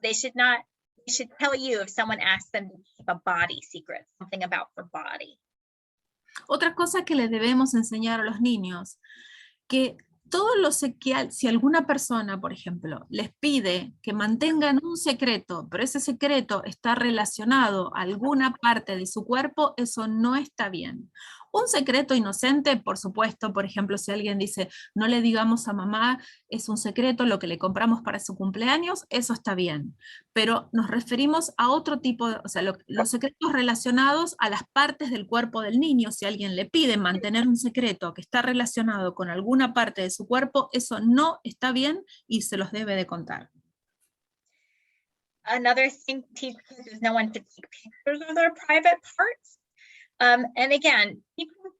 They should tell you if someone asks them to keep a body secret, something about their body. Otra cosa que le debemos enseñar a los niños, que todo lo que si alguna persona, por ejemplo, les pide que mantengan un secreto, pero ese secreto está relacionado a alguna parte de su cuerpo, eso no está bien. Un secreto inocente, por supuesto, por ejemplo, si alguien dice, no le digamos a mamá, es un secreto lo que le compramos para su cumpleaños, eso está bien. Pero nos referimos a otro tipo, o sea, los secretos relacionados a las partes del cuerpo del niño. Si alguien le pide mantener un secreto que está relacionado con alguna parte de su cuerpo, eso no está bien y se los debe de contar. Another thing to teach kids is no one to take pictures of their private parts. And again,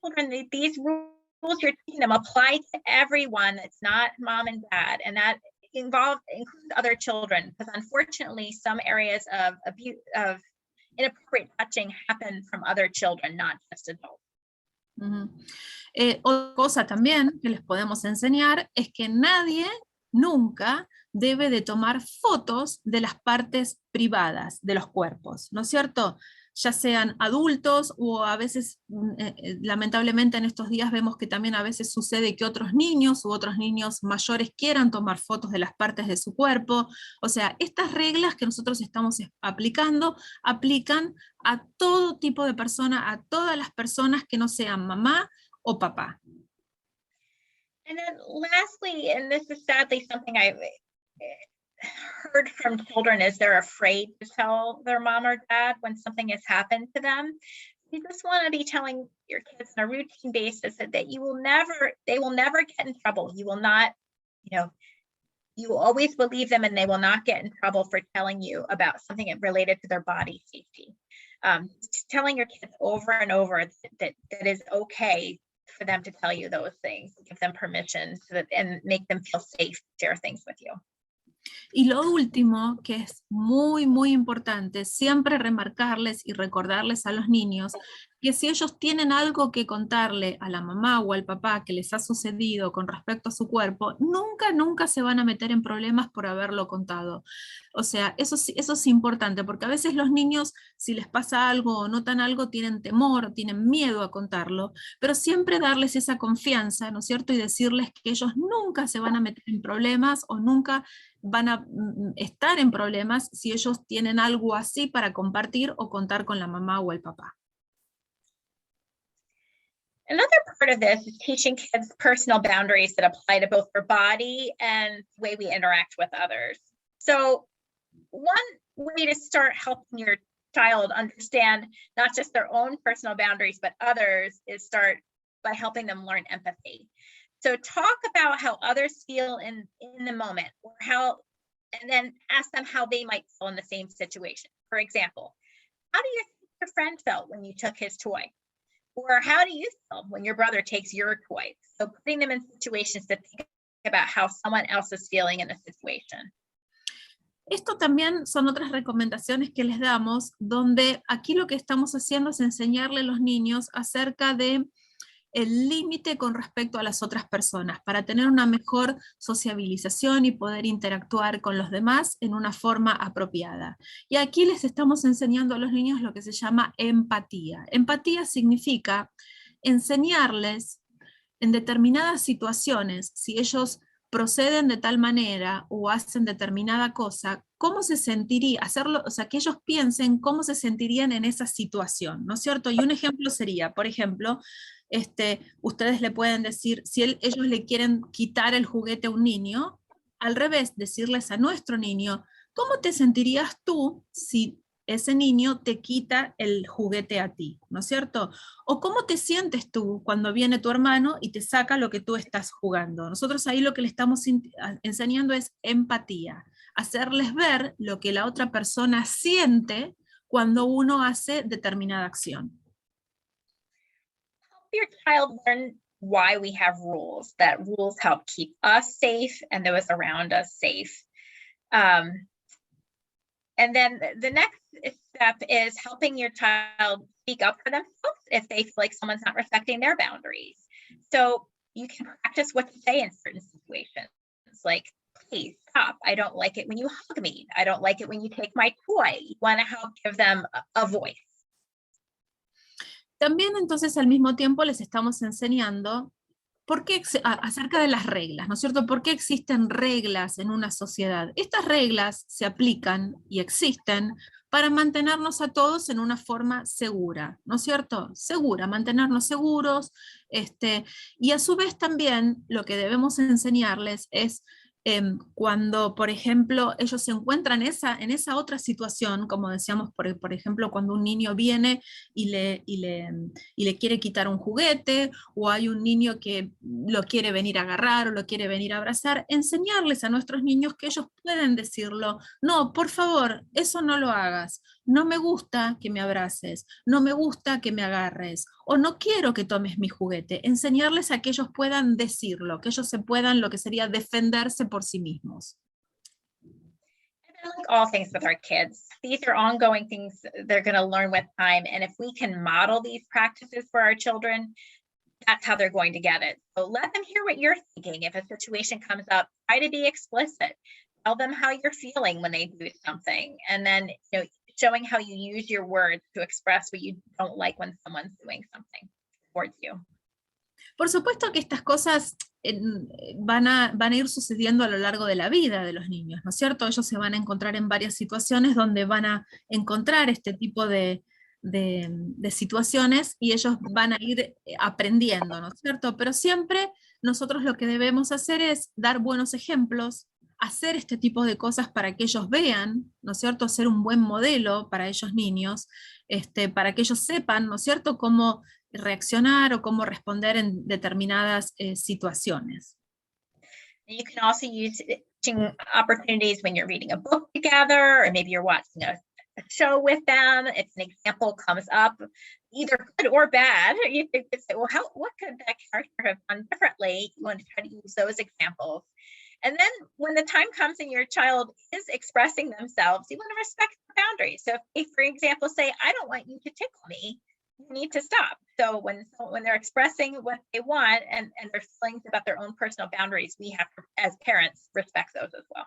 children, these rules you're teaching them apply to everyone that's not mom and dad, and that includes other children, because unfortunately some areas of abuse, of inappropriate touching happen from other children, not just adults. Otra cosa también que les podemos enseñar es que nadie nunca debe de tomar fotos de las partes privadas de los cuerpos, ¿no es cierto? Ya sean adultos o a veces, lamentablemente en estos días vemos que también a veces sucede que otros niños u otros niños mayores quieran tomar fotos de las partes de su cuerpo. O sea, estas reglas que nosotros estamos aplicando, aplican a todo tipo de persona, a todas las personas que no sean mamá o papá. And then lastly, and this is sadly something I've heard from children, is they're afraid to tell their mom or dad when something has happened to them. You just want to be telling your kids on a routine basis that they will never get in trouble. You will not, you will always believe them and they will not get in trouble for telling you about something related to their body safety. Telling your kids over and over that it is okay for them to tell you those things, give them permission and make them feel safe to share things with you. Y lo último, que es muy, muy importante, siempre remarcarles y recordarles a los niños que si ellos tienen algo que contarle a la mamá o al papá que les ha sucedido con respecto a su cuerpo, nunca, nunca se van a meter en problemas por haberlo contado. O sea, eso es importante, porque a veces los niños, si les pasa algo o notan algo, tienen temor, tienen miedo a contarlo, pero siempre darles esa confianza, ¿no es cierto? Y decirles que ellos nunca se van a meter en problemas o nunca van a estar en problemas si ellos tienen algo así para compartir o contar con la mamá o el papá. Another part of this is teaching kids personal boundaries that apply to both their body and the way we interact with others. So one way to start helping your child understand not just their own personal boundaries, but others is start by helping them learn empathy. So talk about how others feel in the moment, or and then ask them how they might feel in the same situation. For example, how do you think your friend felt when you took his toy? Or how do you feel when your brother takes your toy? So putting them in situations to think about how someone else is feeling in a situation. Esto también son otras recomendaciones que les damos, donde aquí lo que estamos haciendo es enseñarle a los niños acerca de el límite con respecto a las otras personas, para tener una mejor sociabilización y poder interactuar con los demás en una forma apropiada. Y aquí les estamos enseñando a los niños lo que se llama empatía. Empatía significa enseñarles en determinadas situaciones, si ellos proceden de tal manera o hacen determinada cosa, cómo se sentiría, hacerlo, o sea, que ellos piensen cómo se sentirían en esa situación, ¿no es cierto? Y un ejemplo sería, por ejemplo, ustedes le pueden decir, si ellos le quieren quitar el juguete a un niño, al revés, decirles a nuestro niño, ¿cómo te sentirías tú si ese niño te quita el juguete a ti? ¿No es cierto? O ¿cómo te sientes tú cuando viene tu hermano y te saca lo que tú estás jugando? Nosotros ahí lo que le estamos enseñando es empatía, hacerles ver lo que la otra persona siente cuando uno hace determinada acción. Your child learn why we have rules, that rules help keep us safe and those around us safe. And then the next step is helping your child speak up for themselves if they feel like someone's not respecting their boundaries. So you can practice what to say in certain situations, like, please stop. I don't like it when you hug me. I don't like it when you take my toy. You want to help give them a voice. También entonces al mismo tiempo les estamos enseñando acerca de las reglas, ¿no es cierto? ¿Por qué existen reglas en una sociedad? Estas reglas se aplican y existen para mantenernos a todos en una forma segura, ¿no es cierto? Segura, mantenernos seguros, y a su vez también lo que debemos enseñarles es cuando, por ejemplo, ellos se encuentran en esa otra situación, como decíamos, por ejemplo, cuando un niño viene y le quiere quitar un juguete, o hay un niño que lo quiere venir a agarrar o lo quiere venir a abrazar, enseñarles a nuestros niños que ellos pueden decirlo, no, por favor, eso no lo hagas, no me gusta que me abraces, no me gusta que me agarres, o no quiero que tomes mi juguete. Enseñarles a que ellos puedan decirlo, que ellos se puedan, lo que sería defenderse por sí mismos. Like all things with our kids, these are ongoing things they're going to learn with time. And if we can model these practices for our children, that's how they're going to get it. So let them hear what you're thinking. If a situation comes up, try to be explicit. Tell them how you're feeling when they do something. And then, showing how you use your words to express what you don't like when someone's doing something towards you. Por supuesto que estas cosas van a ir sucediendo a lo largo de la vida de los niños, ¿no es cierto? Ellos se van a encontrar en varias situaciones donde van a encontrar este tipo de situaciones y ellos van a ir aprendiendo, ¿no es cierto? Pero siempre nosotros lo que debemos hacer es dar buenos ejemplos, hacer este tipo de cosas para que ellos vean, ¿no es cierto?, ser un buen modelo para ellos niños, para que ellos sepan, ¿no es cierto?, cómo reaccionar o cómo responder en determinadas situaciones. You can also use teaching opportunities when you're reading a book together, or maybe you're watching a show with them. If an example comes up, either good or bad, you could say, well, what could that character have done differently? You want to try to use those examples. And then when the time comes and your child is expressing themselves, you want to respect the boundaries. So if, for example, say, I don't want you to tickle me, you need to stop. So when they're expressing what they want and their feelings about their own personal boundaries, we have to, as parents, respect those as well.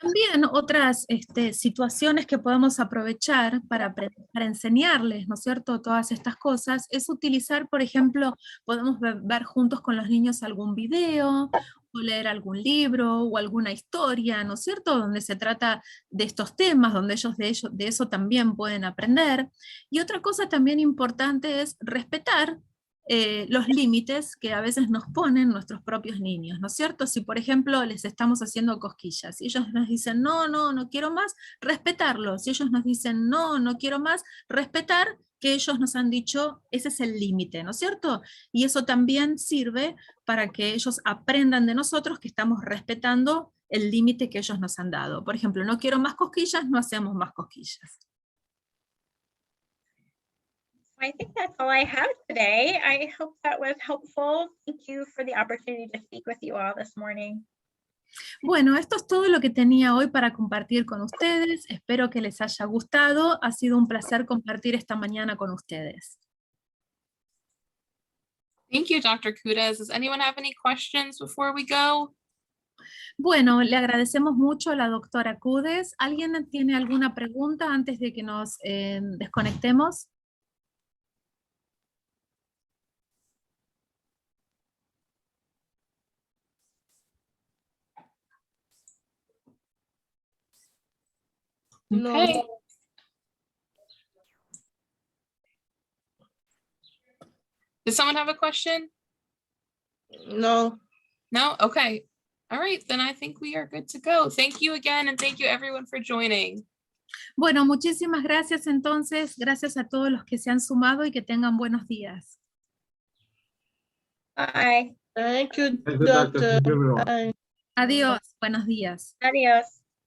También otras situaciones que podemos aprovechar para enseñarles, ¿no es cierto?, todas estas cosas, es utilizar, por ejemplo, podemos ver juntos con los niños algún video, o leer algún libro, o alguna historia, ¿no es cierto?, donde se trata de estos temas, donde ellos de eso también pueden aprender. Y otra cosa también importante es respetar los límites que a veces nos ponen nuestros propios niños, ¿no es cierto? Si, por ejemplo, les estamos haciendo cosquillas y ellos nos dicen, no quiero más, respetarlos. Si ellos nos dicen, no quiero más, respetar que ellos nos han dicho, ese es el límite, ¿no es cierto? Y eso también sirve para que ellos aprendan de nosotros que estamos respetando el límite que ellos nos han dado. Por ejemplo, no quiero más cosquillas, no hacemos más cosquillas. I think that's all I have today. I hope that was helpful. Thank you for the opportunity to speak with you all this morning. Bueno, esto es todo lo que tenía hoy para compartir con ustedes. Espero que les haya gustado. Ha sido un placer compartir esta mañana con ustedes. Thank you, Dr. Kudes. Does anyone have any questions before we go? Bueno, le agradecemos mucho a la doctora Kudes. ¿Alguien tiene alguna pregunta antes de que nos desconectemos? Okay. Does someone have a question? No. No? Okay. All right, then I think we are good to go. Thank you again, and thank you everyone for joining. Bueno, muchísimas gracias entonces. Gracias a todos los que se han sumado y que tengan buenos días. Bye. Thank you, Thank you, doctor. doctor. Thank you, everyone. Bye. Adiós, buenos días. Adios.